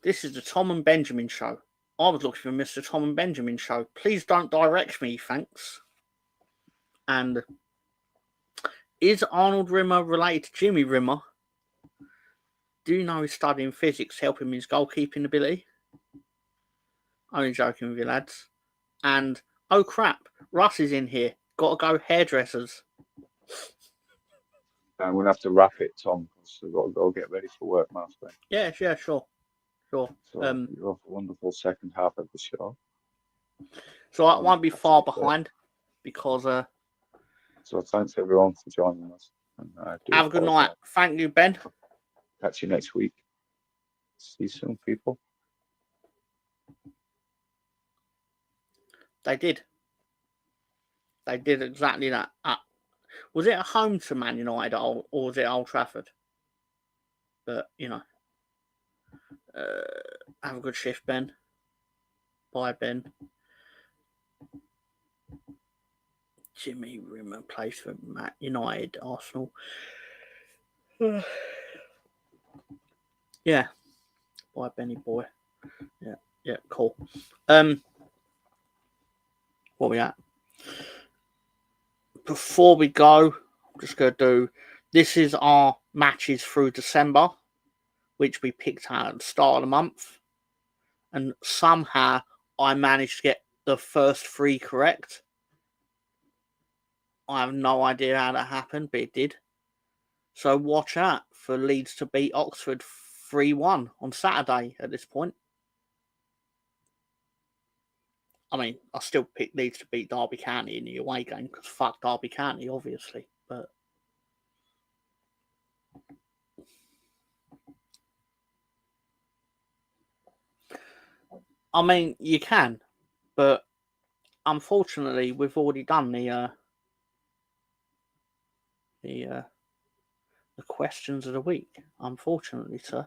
This is the Tom and Benjamin show. I was looking for Mr. Tom and Benjamin show. Please don't direct me, thanks. And is Arnold Rimmer related to Jimmy Rimmer? Do you know he's studying physics, helping his goalkeeping ability? Only joking with you, lads. And, oh crap, Russ is in here. Got to go hairdressers. I'm going to have to wrap it, Tom, because I've got to go get ready for work, Master. Yeah, sure. So you have a wonderful second half of the show. So I won't be far behind because... So thanks everyone for joining us. And have a good night. Thank you, Ben. Catch you next week. See you soon, people. They did. They did exactly that. Was it at home to Man United or was it Old Trafford? But, have a good shift, Ben. Bye, Ben. Jimmy Rimmer plays for Man United, Arsenal. Yeah. Bye, Benny boy. Yeah, cool. What we at? Before we go, I'm just going to do... This is our matches through December, which we picked out at the start of the month. And somehow I managed to get the first 3 correct. I have no idea how that happened, but it did. So watch out for Leeds to beat Oxford 3-1 on Saturday at this point. I mean, I still pick Leeds to beat Derby County in the away game because fuck Derby County, obviously. But I mean, you can, but unfortunately, we've already done the questions of the week. Unfortunately, sir.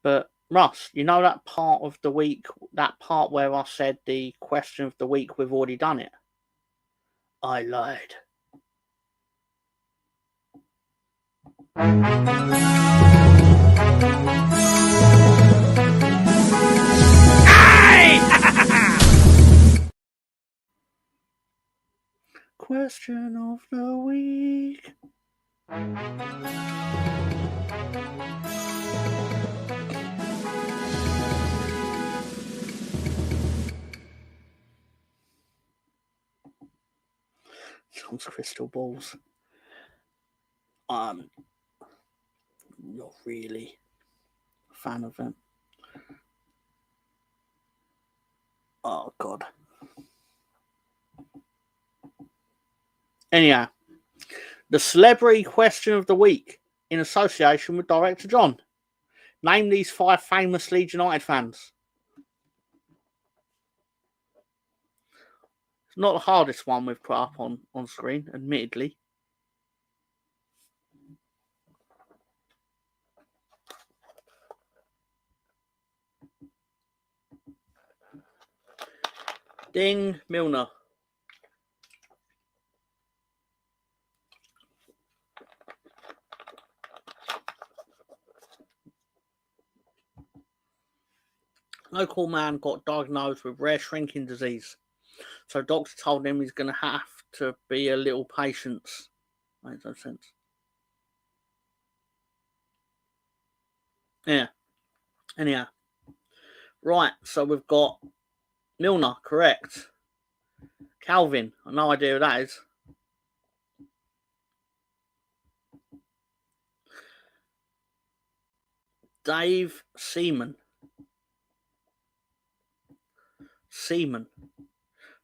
But Russ, you know that part of the week, that part where I said the question of the week, we've already done it? I lied. Question of the week. Tom's crystal balls. Not really a fan of them. Oh God. Anyhow, the celebrity question of the week in association with Director John. Name these 5 famous Leeds United fans. It's not the hardest one we've put up on screen, admittedly. Ding, Milner. Local man got diagnosed with rare shrinking disease. So doctor told him he's going to have to be a little patient. Makes no sense. Yeah. Anyhow. Right, so we've got Milner, correct. Calvin, I've no idea who that is. Dave Seaman.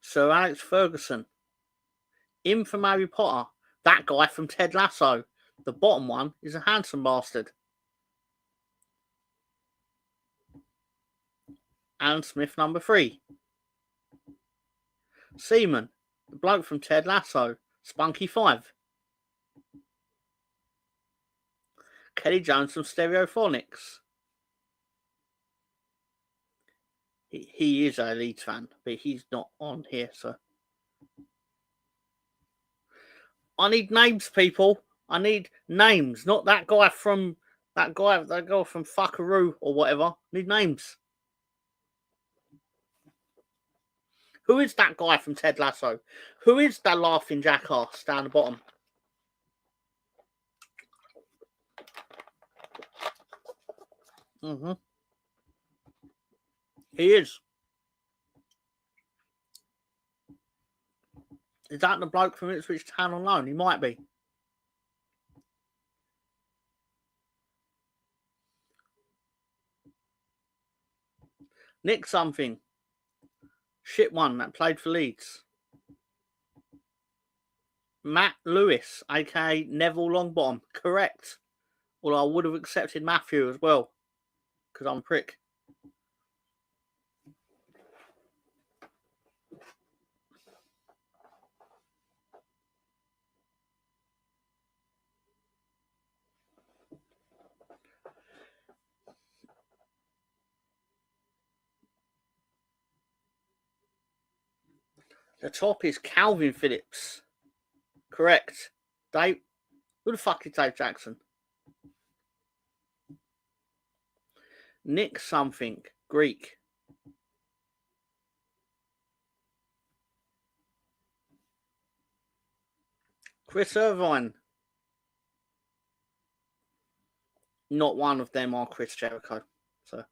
Sir Alex Ferguson. Him from Harry Potter. That guy from Ted Lasso. The bottom one is a handsome bastard. Alan Smith, number 3. Seaman, the bloke from Ted Lasso. Spunky 5. Kelly Jones from Stereophonics. He is a Leeds fan, but he's not on here, so. I need names, people. I need names, not that guy from Fuckaroo or whatever. I need names. Who is that guy from Ted Lasso? Who is that laughing jackass down the bottom? He is. Is that the bloke from Ipswich Town on loan? He might be. Nick something. Shit one that played for Leeds. Matt Lewis, aka Neville Longbottom. Correct. Although I would have accepted Matthew as well, because I'm a prick. The top is Calvin Phillips. Correct. Dave. Who the fuck is Dave Jackson? Nick something. Greek. Chris Irvine. Not one of them are Chris Jericho. So.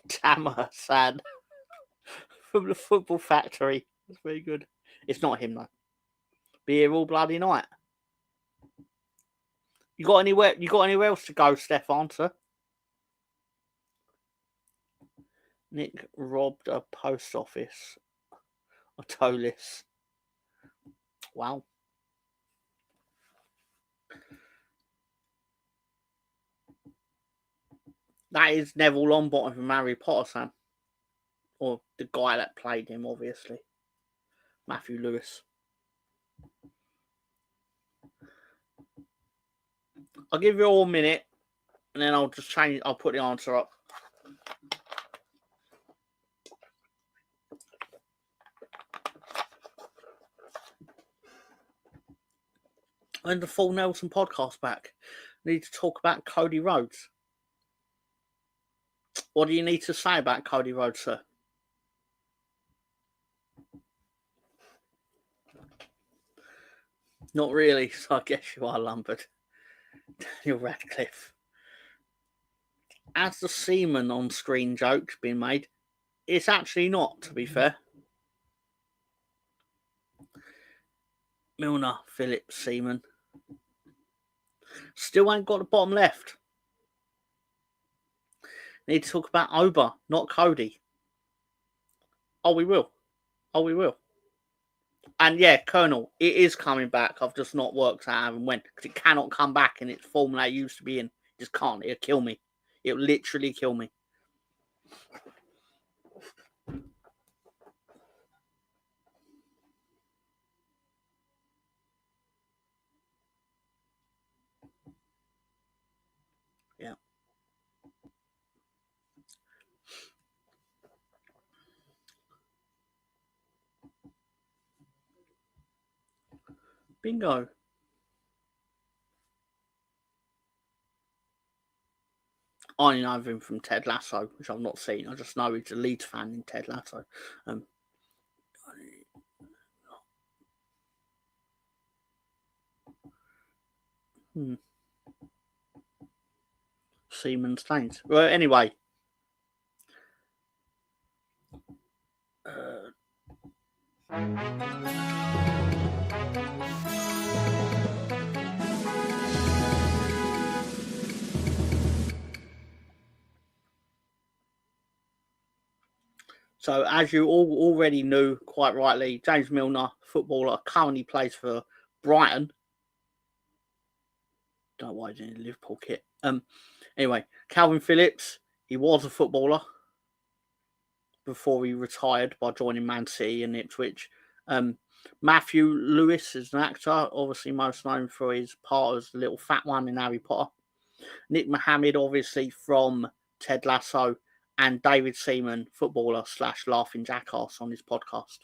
Tamar Sad from the Football Factory. That's very good. It's not him though. Be here all bloody night. You got anywhere else to go, Stefan, sir? Nick robbed a post office. A Tolis. Wow. That is Neville Longbottom from Harry Potter, Sam. Or the guy that played him, obviously. Matthew Lewis. I'll give you all a minute, and then I'll just change. I'll put the answer up. And the full Nelson podcast back. I need to talk about Cody Rhodes. What do you need to say about Cody Rhodes, sir? Not really, so I guess you are lumbered. Daniel Radcliffe. As the Seaman on screen joke's been made, it's actually not, to be fair. Milner, Phillips, Seaman. Still ain't got the bottom left. Need to talk about Oba, not Cody. Oh, we will. And yeah, Colonel, it is coming back. I've just not worked out how and when, because it cannot come back in its form that it used to be in. Just can't. It'll kill me. It'll literally kill me. Yeah. Bingo. I only know him from Ted Lasso, which I've not seen. I just know he's a Leeds fan in Ted Lasso. Seaman Stains. Well, anyway. So, as you all already knew quite rightly, James Milner, footballer, currently plays for Brighton. Don't know why he's in a Liverpool kit. Anyway, Calvin Phillips, he was a footballer before he retired by joining Man City and Ipswich. Matthew Lewis is an actor, obviously most known for his part as the little fat one in Harry Potter. Nick Mohammed, obviously from Ted Lasso, and David Seaman, footballer / laughing jackass on his podcast.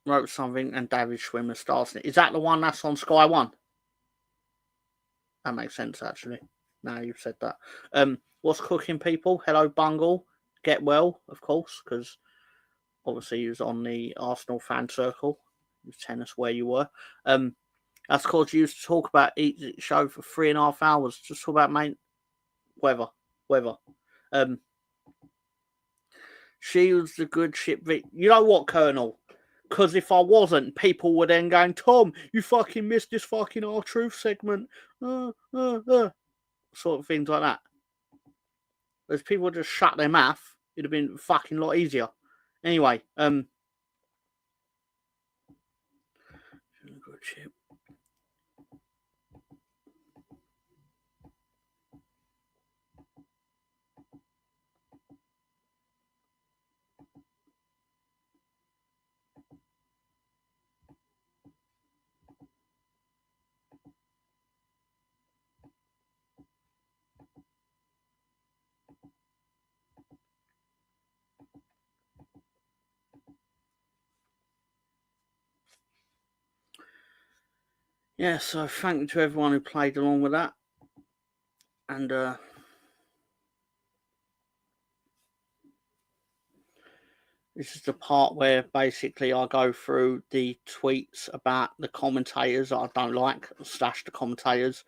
Wrote something and David Schwimmer stars in it. Is that the one that's on Sky One? That makes sense, actually. Now you've said that. What's cooking, people? Hello, Bungle. Get well, of course, because obviously he was on the Arsenal fan circle. He was telling us where you were. That's because you used to talk about each show for 3.5 hours. Just talk about weather. She was the good ship. You know what, Colonel? Because if I wasn't, people were then going, Tom, you fucking missed this fucking R-Truth segment. Sort of things like that. If people just shut their mouth, it'd have been fucking lot easier. Anyway, good ship. Yeah, so thank you to everyone who played along with that. And this is the part where basically I go through the tweets about the commentators that I don't like, / the commentators,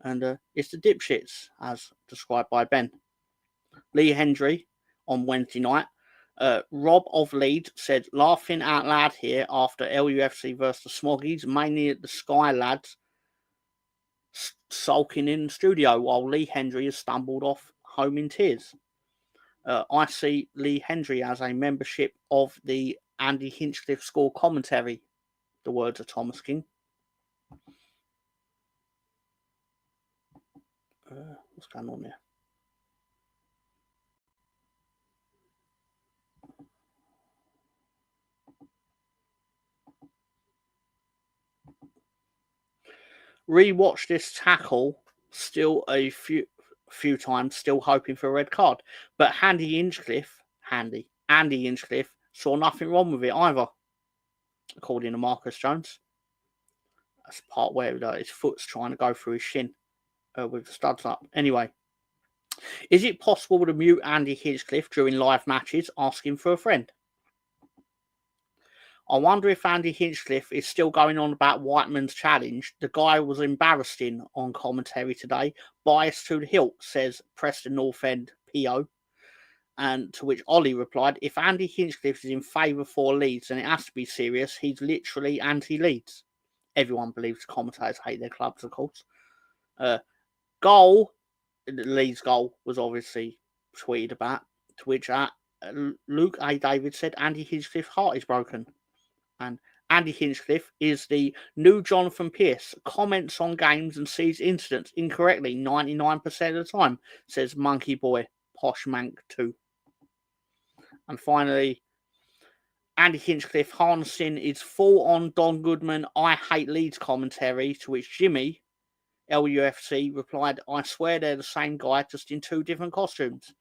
and it's the dipshits, as described by Ben. Lee Hendry on Wednesday night. Rob of Leeds said, laughing out loud here after LUFC versus the Smoggies, mainly at the Sky lads sulking in the studio while Lee Hendry has stumbled off home in tears. I see Lee Hendry as a membership of the Andy Hinchcliffe School commentary, the words of Thomas King. What's going on there? Rewatched this tackle still a few times, still hoping for a red card. But Andy Hinchcliffe saw nothing wrong with it either, according to Marcus Jones. That's the part where his foot's trying to go through his shin with the studs up. Anyway, is it possible to mute Andy Hinchcliffe during live matches asking for a friend? I wonder if Andy Hinchcliffe is still going on about Whiteman's challenge. The guy was embarrassing on commentary today. Biased to the hilt, says Preston North End PO. And to which Ollie replied, if Andy Hinchcliffe is in favour for Leeds, then it has to be serious. He's literally anti-Leeds. Everyone believes commentators hate their clubs, of course. The Leeds goal was obviously tweeted about, to which Luke A. David said Andy Hinchcliffe's heart is broken. And Andy Hinchcliffe is the new Jonathan Pearce, comments on games and sees incidents incorrectly 99% of the time, says Monkey Boy Posh Mank 2. And finally, Andy Hinchcliffe harnessing his full-on Don Goodman I hate Leeds commentary, to which Jimmy, LUFC, replied, I swear they're the same guy, just in 2 different costumes.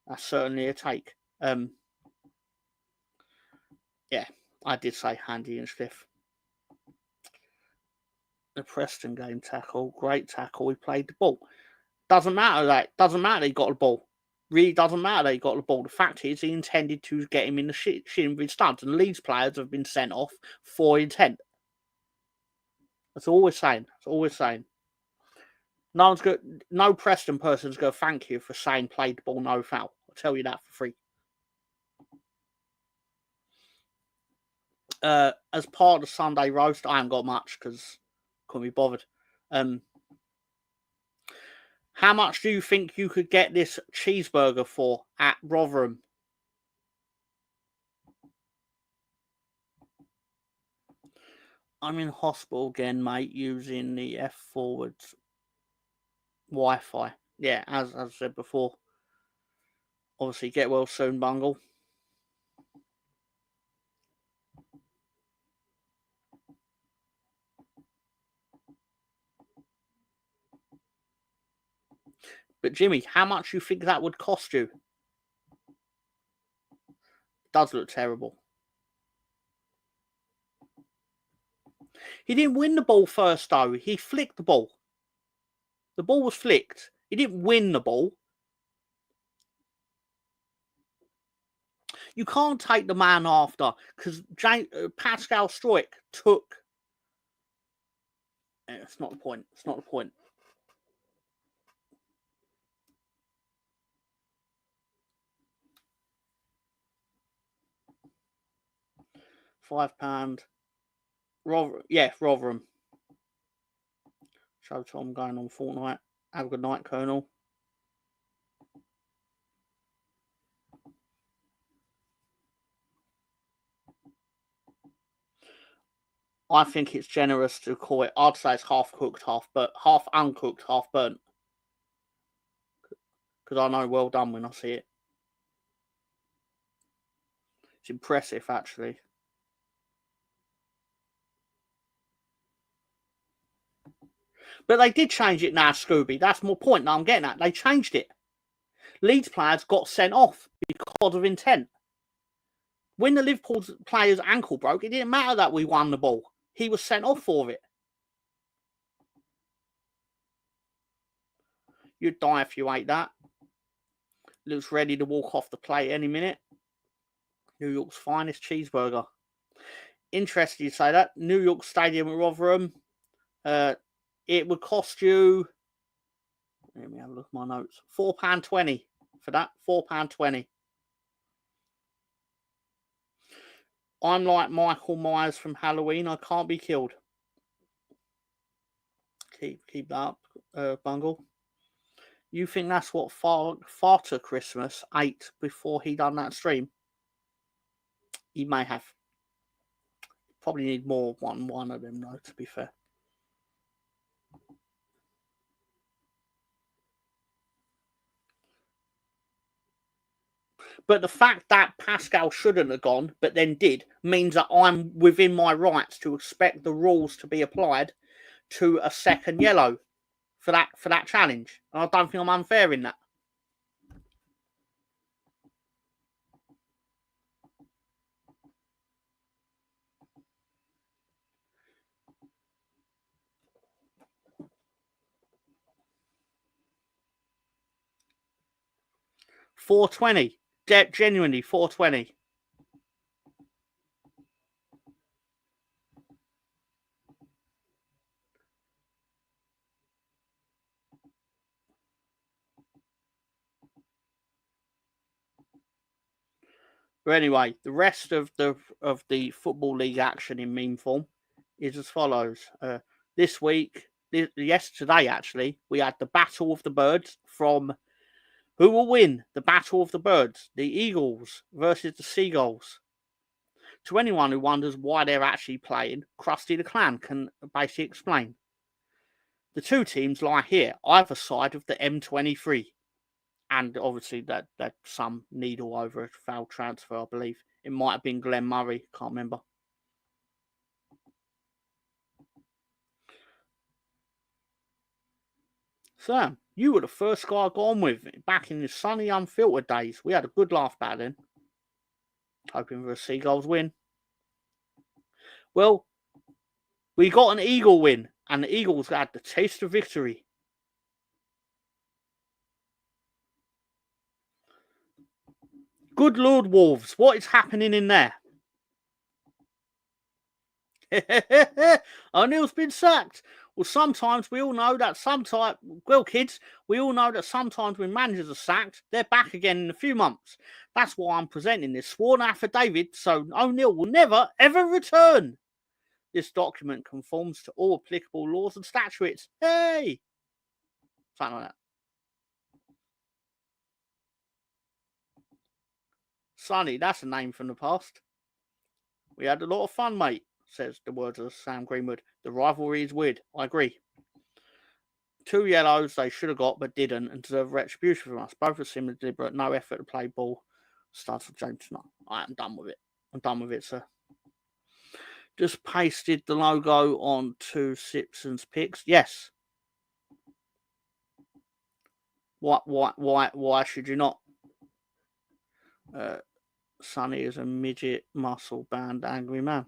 That's certainly a take. Yeah, I did say Andy Hinchcliffe. The Preston game tackle, great tackle. He played the ball. Doesn't matter that he got the ball. Really doesn't matter that he got the ball. The fact is, he intended to get him in the shin with studs, and Leeds players have been sent off for intent. That's all we're saying. That's all we're saying. No Preston person's going to thank you for saying played the ball, no foul. I'll tell you that for free. As part of the Sunday roast, I haven't got much because couldn't be bothered. How much do you think you could get this cheeseburger for at Rotherham? I'm in hospital again, mate, using the F forwards Wi-Fi. Yeah, as I said before. Obviously, get well soon, Bungle. But Jimmy, how much do you think that would cost you? It does look terrible. He didn't win the ball first, though. He flicked the ball. The ball was flicked. He didn't win the ball. You can't take the man after, because Pascal Struijk took... It's not the point. It's not the point. £5. Rotherham. Show Tom going on Fortnite. Have a good night, Colonel. I think it's generous to call it. I'd say it's half cooked, half uncooked, half burnt. Because I know well done when I see it. It's impressive, actually. But they did change it now, Scooby. That's my point that I'm getting at. They changed it. Leeds players got sent off because of intent. When the Liverpool player's ankle broke, it didn't matter that we won the ball. He was sent off for it. You'd die if you ate that. Looks ready to walk off the plate any minute. New York's finest cheeseburger. Interesting you say that. New York Stadium at Rotherham. It would cost you... Let me have a look at my notes. £4.20 for that. £4.20. I'm like Michael Myers from Halloween. I can't be killed. Keep that up, Bungle. You think that's what Father Christmas ate before he done that stream? He may have. Probably need more one of them, though, to be fair. But the fact that Pascal shouldn't have gone, but then did, means that I'm within my rights to expect the rules to be applied to a second yellow for that challenge. And I don't think I'm unfair in that. $4.20. Genuinely $4.20. But anyway, the rest of the Football League action in meme form is as follows. This week, yesterday actually, we had the Battle of the Birds from Who will win the Battle of the Birds? The Eagles versus the Seagulls. To anyone who wonders why they're actually playing, Krusty the Clown can basically explain. The two teams lie here, either side of the M23. And obviously that some needle over a foul transfer, I believe. It might have been Glenn Murray, can't remember. Sam, you were the first guy I got on with back in the sunny, unfiltered days. We had a good laugh back then. Hoping for a Seagulls win. Well, we got an Eagle win, and the Eagles had the taste of victory. Good Lord, Wolves, what is happening in there? O'Neill's been sacked. Well, sometimes we all know that kids, we all know that sometimes when managers are sacked, they're back again in a few months. That's why I'm presenting this sworn affidavit, so O'Neill will never, ever return. This document conforms to all applicable laws and statutes. Hey! Something like that. Sonny, that's a name from the past. We had a lot of fun, mate, says the words of Sam Greenwood. The rivalry is weird. I agree. 2 yellows they should have got but didn't and deserve retribution from us. Both are similar, deliberate, no effort to play ball. Starts for James. No, I'm done with it. I'm done with it, sir. Just pasted the logo on two Simpsons pics. Yes. Why should you not? Sonny is a midget, muscle bound, angry man.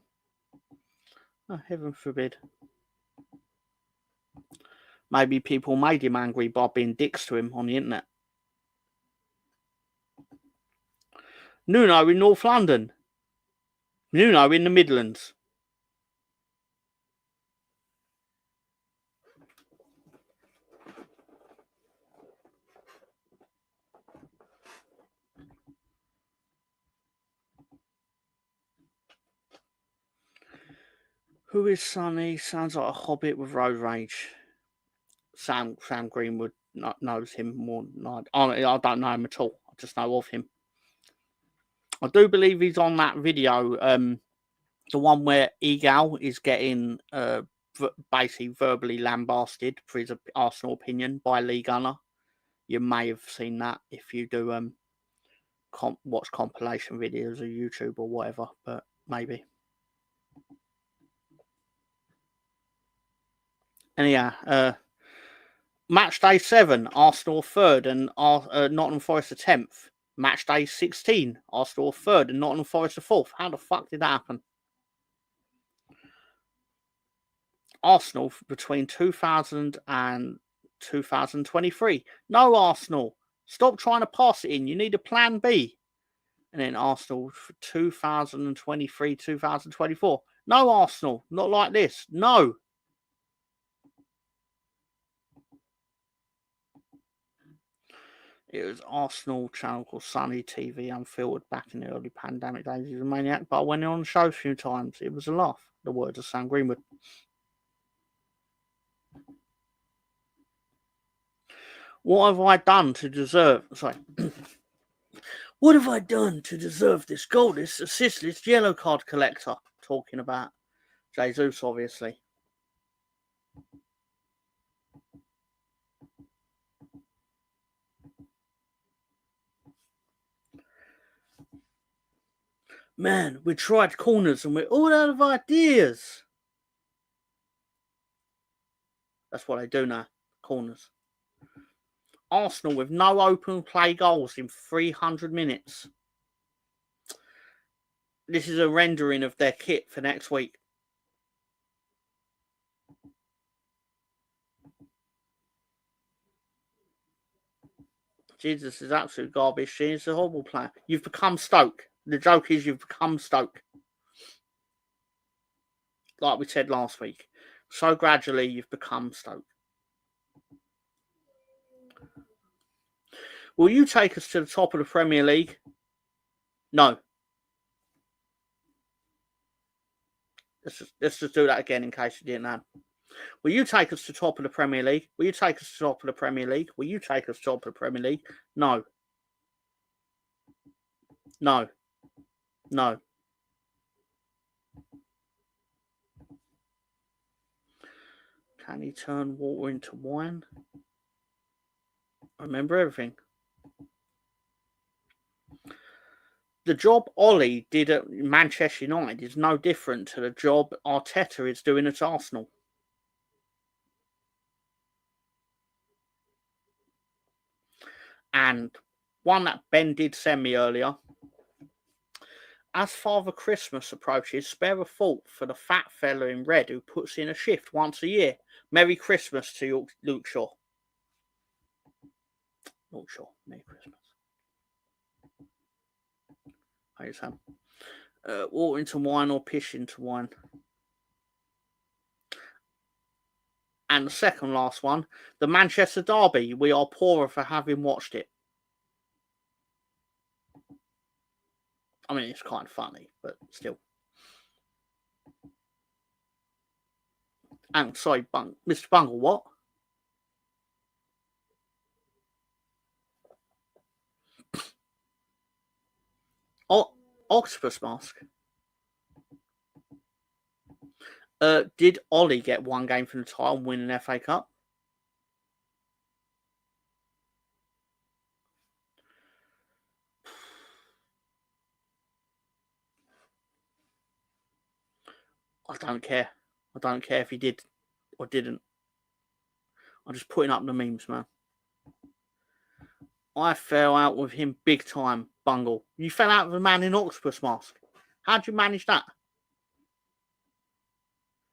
Oh, heaven forbid. Maybe people made him angry by being dicks to him on the internet. Nuno in North London. Nuno in the Midlands. Who is Sonny? Sounds like a hobbit with road rage. Sam Greenwood knows him more than I don't know him at all. I just know of him. I do believe he's on that video, the one where Egal is getting basically verbally lambasted for his Arsenal opinion by Lee Gunner. You may have seen that if you do watch compilation videos on YouTube or whatever, but maybe. Anyhow, match day 7, Arsenal 3rd and Nottingham Forest 10th. Match day 16, Arsenal 3rd and Nottingham Forest 4th. How the fuck did that happen? Arsenal between 2000 and 2023. No, Arsenal. Stop trying to pass it in. You need a plan B. And then Arsenal for 2023, 2024. No, Arsenal. Not like this. No. It was Arsenal channel called Sunny TV Unfiltered back in the early pandemic days. He was a maniac, but I went on the show a few times. It was a laugh. The words of Sam Greenwood. What have I done to deserve... Sorry. What have I done to deserve this goal, this assist, this yellow card collector? Talking about Jesus, obviously. Man, we tried corners and we're all out of ideas. That's what they do now. Corners. Arsenal with no open play goals in 300 minutes. This is a rendering of their kit for next week. Jesus is absolute garbage. She's a horrible player. You've become Stoke. The joke is you've become Stoke. Like we said last week. So gradually you've become Stoke. Will you take us to the top of the Premier League? No. Let's just do that again in case you didn't know. Will you take us to top of the Premier League? Will you take us to top of the Premier League? Will you take us to top of the Premier League? No. No. No. Can he turn water into wine? Remember everything. The job Ollie did at Manchester United is no different to the job Arteta is doing at Arsenal. And one that Ben did send me earlier. As Father Christmas approaches, spare a thought for the fat fella in red who puts in a shift once a year. Merry Christmas to Luke Shaw. Luke Shaw, Merry Christmas. Hey, Sam. Water into wine or piss into wine. And the second last one, the Manchester Derby. We are poorer for having watched it. I mean, it's kind of funny, but still. And sorry, Mr. Bungle, what? Octopus mask. Did Ollie get one game from the title and win an FA Cup? I don't care. I don't care if he did or didn't. I'm just putting up the memes, man. I fell out with him big time, Bungle. You fell out with a man in octopus mask. How'd you manage that?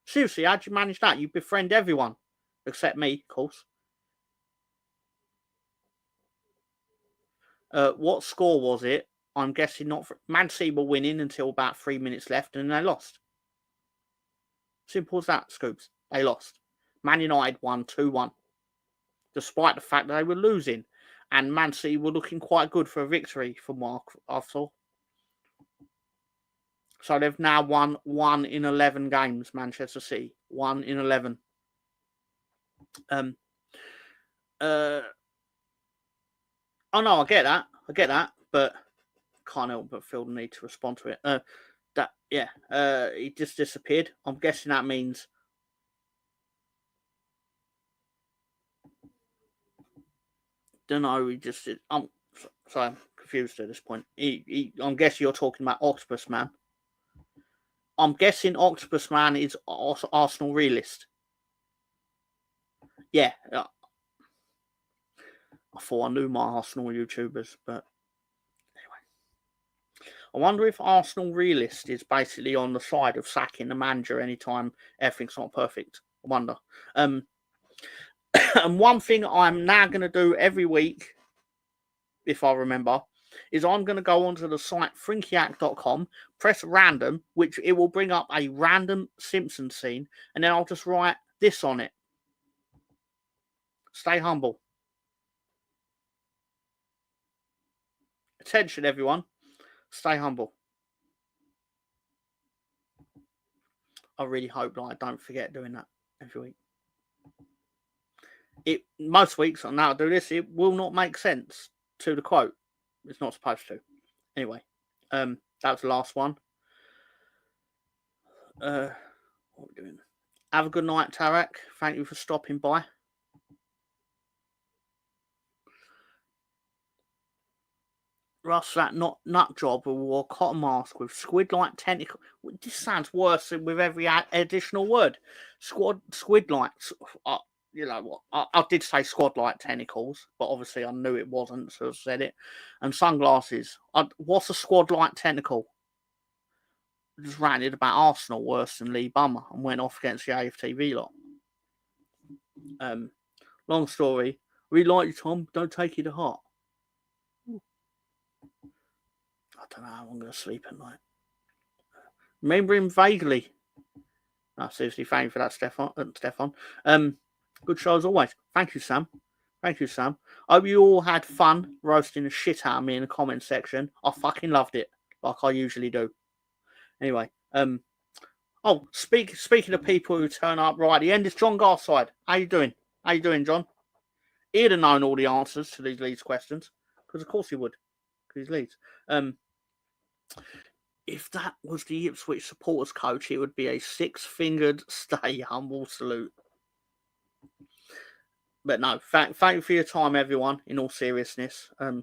Seriously, how'd you manage that? You befriend everyone. Except me, of course. What score was it? I'm guessing not. Man City were winning until about 3 minutes left and they lost. Simple as that, Scoops. They lost. Man United won 2-1. Despite the fact that they were losing. And Man City were looking quite good for a victory from what I saw. So they've now won 1 in 11 games, Manchester City. 1 in 11. Oh no, I get that. But can't help but feel the need to respond to it. He just disappeared. I'm guessing that means don't know. He just did. Sorry, I'm confused at this point. I'm guessing you're talking about Octopus Man. I'm guessing Octopus Man is Arsenal realist. Yeah. I thought I knew my Arsenal YouTubers, but anyway. I wonder if Arsenal realist is basically on the side of sacking the manager anytime everything's not perfect. I wonder. And one thing I'm now going to do every week, if I remember, is I'm going to go onto the site frinkiac.com, press random, which it will bring up a random Simpsons scene, and then I'll just write this on it. Stay humble. Attention, everyone. Stay humble. I really hope that I don't forget doing that every week. Most weeks, and now I do this, it will not make sense to the quote. It's not supposed to. Anyway, that was the last one. What are we doing? Have a good night, Tarek. Thank you for stopping by. Russ, that nut job who wore a cotton mask with squid-like tentacle. This sounds worse with every additional word. Squid-like. You know what? I did say squad-like tentacles, but obviously I knew it wasn't, so I said it. And sunglasses. What's a squad-like tentacle? I just ranted about Arsenal worse than Lee Bummer and went off against the AFTV lot. Long story. Really like you, Tom. Don't take it to heart. I don't know how I'm going to sleep at night. Remember him vaguely. No, seriously, thank you for that, Stefan. Good show as always. Thank you, Sam. I hope you all had fun roasting the shit out of me in the comment section. I fucking loved it, like I usually do. Anyway, Oh, speaking of people who turn up right at the end, it's John Garside. How you doing? How you doing, John? He'd have known all the answers to these Leeds questions, because of course he would, because he's Leeds. If that was the Ipswich supporters coach, it would be a six-fingered stay humble salute. But no, thank you for your time, everyone, in all seriousness. I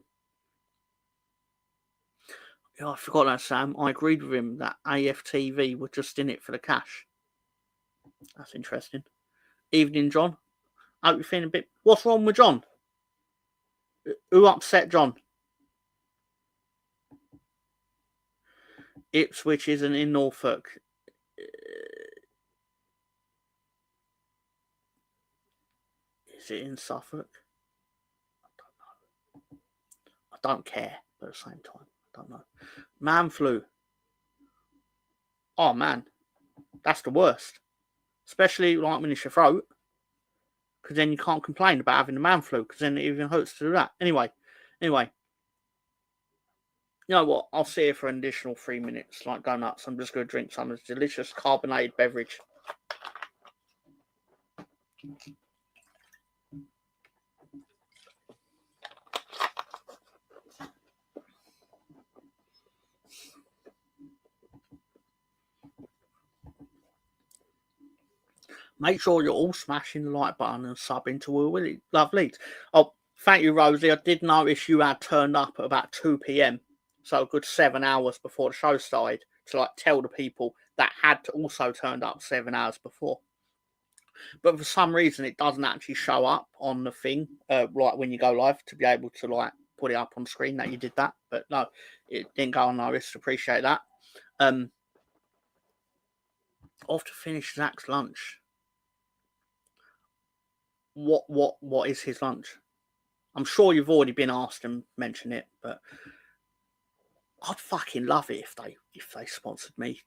forgot that, Sam. I agreed with him that AFTV were just in it for the cash. That's interesting. Evening, John. Hope you're feeling a bit... What's wrong with John? Who upset John? Ipswich isn't in Norfolk. Is it in Suffolk? I don't know. I don't care, but at the same time, I don't know. Man flu. Oh, man. That's the worst. Especially like when it's your throat. Because then you can't complain about having the man flu. Because then it even hurts to do that. Anyway. You know what? I'll see you for an additional 3 minutes. Like, go nuts. I'm just going to drink some of this delicious carbonated beverage. Make sure you're all smashing the like button and subbing to Will Love Leeds. Oh, thank you, Rosie. I did notice you had turned up at about 2 p.m. So a good 7 hours before the show started to like tell the people that had also turned up 7 hours before. But for some reason, it doesn't actually show up on the thing, like when you go live, to be able to like put it up on screen that you did that. But no, it didn't go unnoticed. Appreciate that. Off to finish Zach's lunch. What is his lunch? I'm sure you've already been asked and mentioned it, but I'd fucking love it if they sponsored me.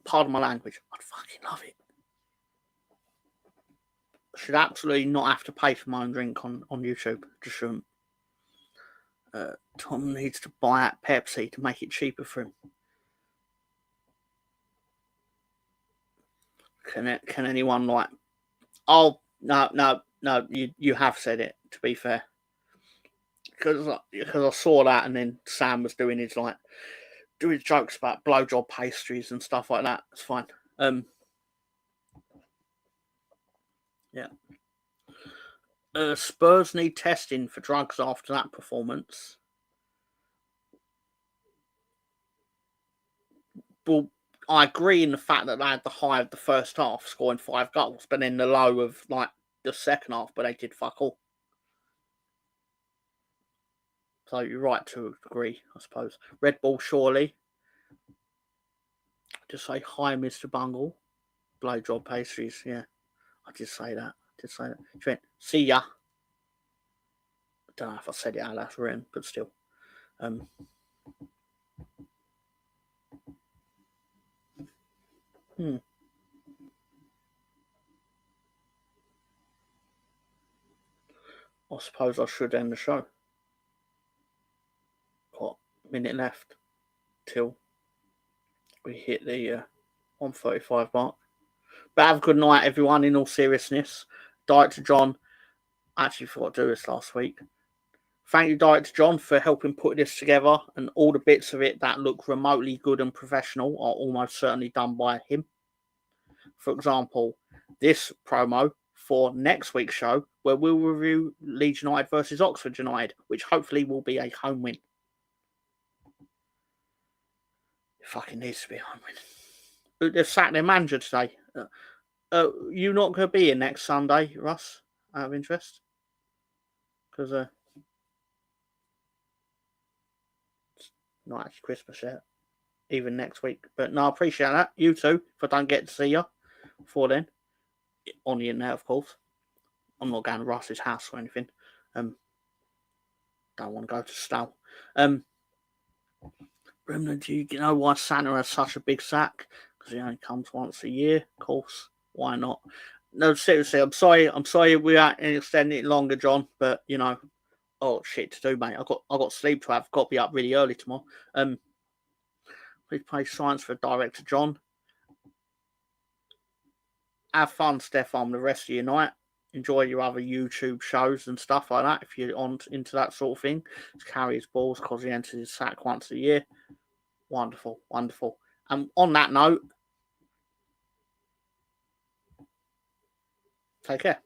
Pardon my language. I'd fucking love it. I should absolutely not have to pay for my own drink on YouTube. Just shouldn't. Tom needs to buy out Pepsi to make it cheaper for him. Can anyone like... Oh, no, you have said it, to be fair. Because I saw that and then Sam was doing his jokes about blowjob pastries and stuff like that. It's fine. Yeah. Spurs need testing for drugs after that performance. Well, I agree in the fact that they had the high of the first half, scoring 5 goals, but then the low of like the second half, but they did fuck all. So you're right to agree, I suppose. Red Bull, surely. Just say hi, Mr. Bungle. Blowjob pastries, yeah. I did say that. She went, see ya. I don't know if I said it out loud written, but still. I suppose I should end the show. What, minute left till we hit the 1:35 mark. But have a good night, everyone, in all seriousness. Director John, actually forgot to do this last week. Thank you, Director John, for helping put this together, and all the bits of it that look remotely good and professional are almost certainly done by him. For example, this promo for next week's show, where we'll review Leeds United versus Oxford United, which hopefully will be a home win. It fucking needs to be a home win. They've sacked their manager today. You not going to be here next Sunday, Russ, out of interest? Because it's not actually Christmas yet, even next week. But no, I appreciate that. You too, if I don't get to see you before then. On the internet, of course. I'm not going to Russ's house or anything. Don't want to go to Stow. Remnant, do you know why Santa has such a big sack? Because he only comes once a year, of course. Why not? No, seriously, I'm sorry we are extending it longer, John, but you know, shit to do, mate. I got sleep to have, got to be up really early tomorrow. Please play science for director John. Have fun, Stefan, the rest of your night. Enjoy your other YouTube shows and stuff like that if you're into that sort of thing. Just carry his balls because he enters his sack once a year. Wonderful, wonderful. And on that note, take care.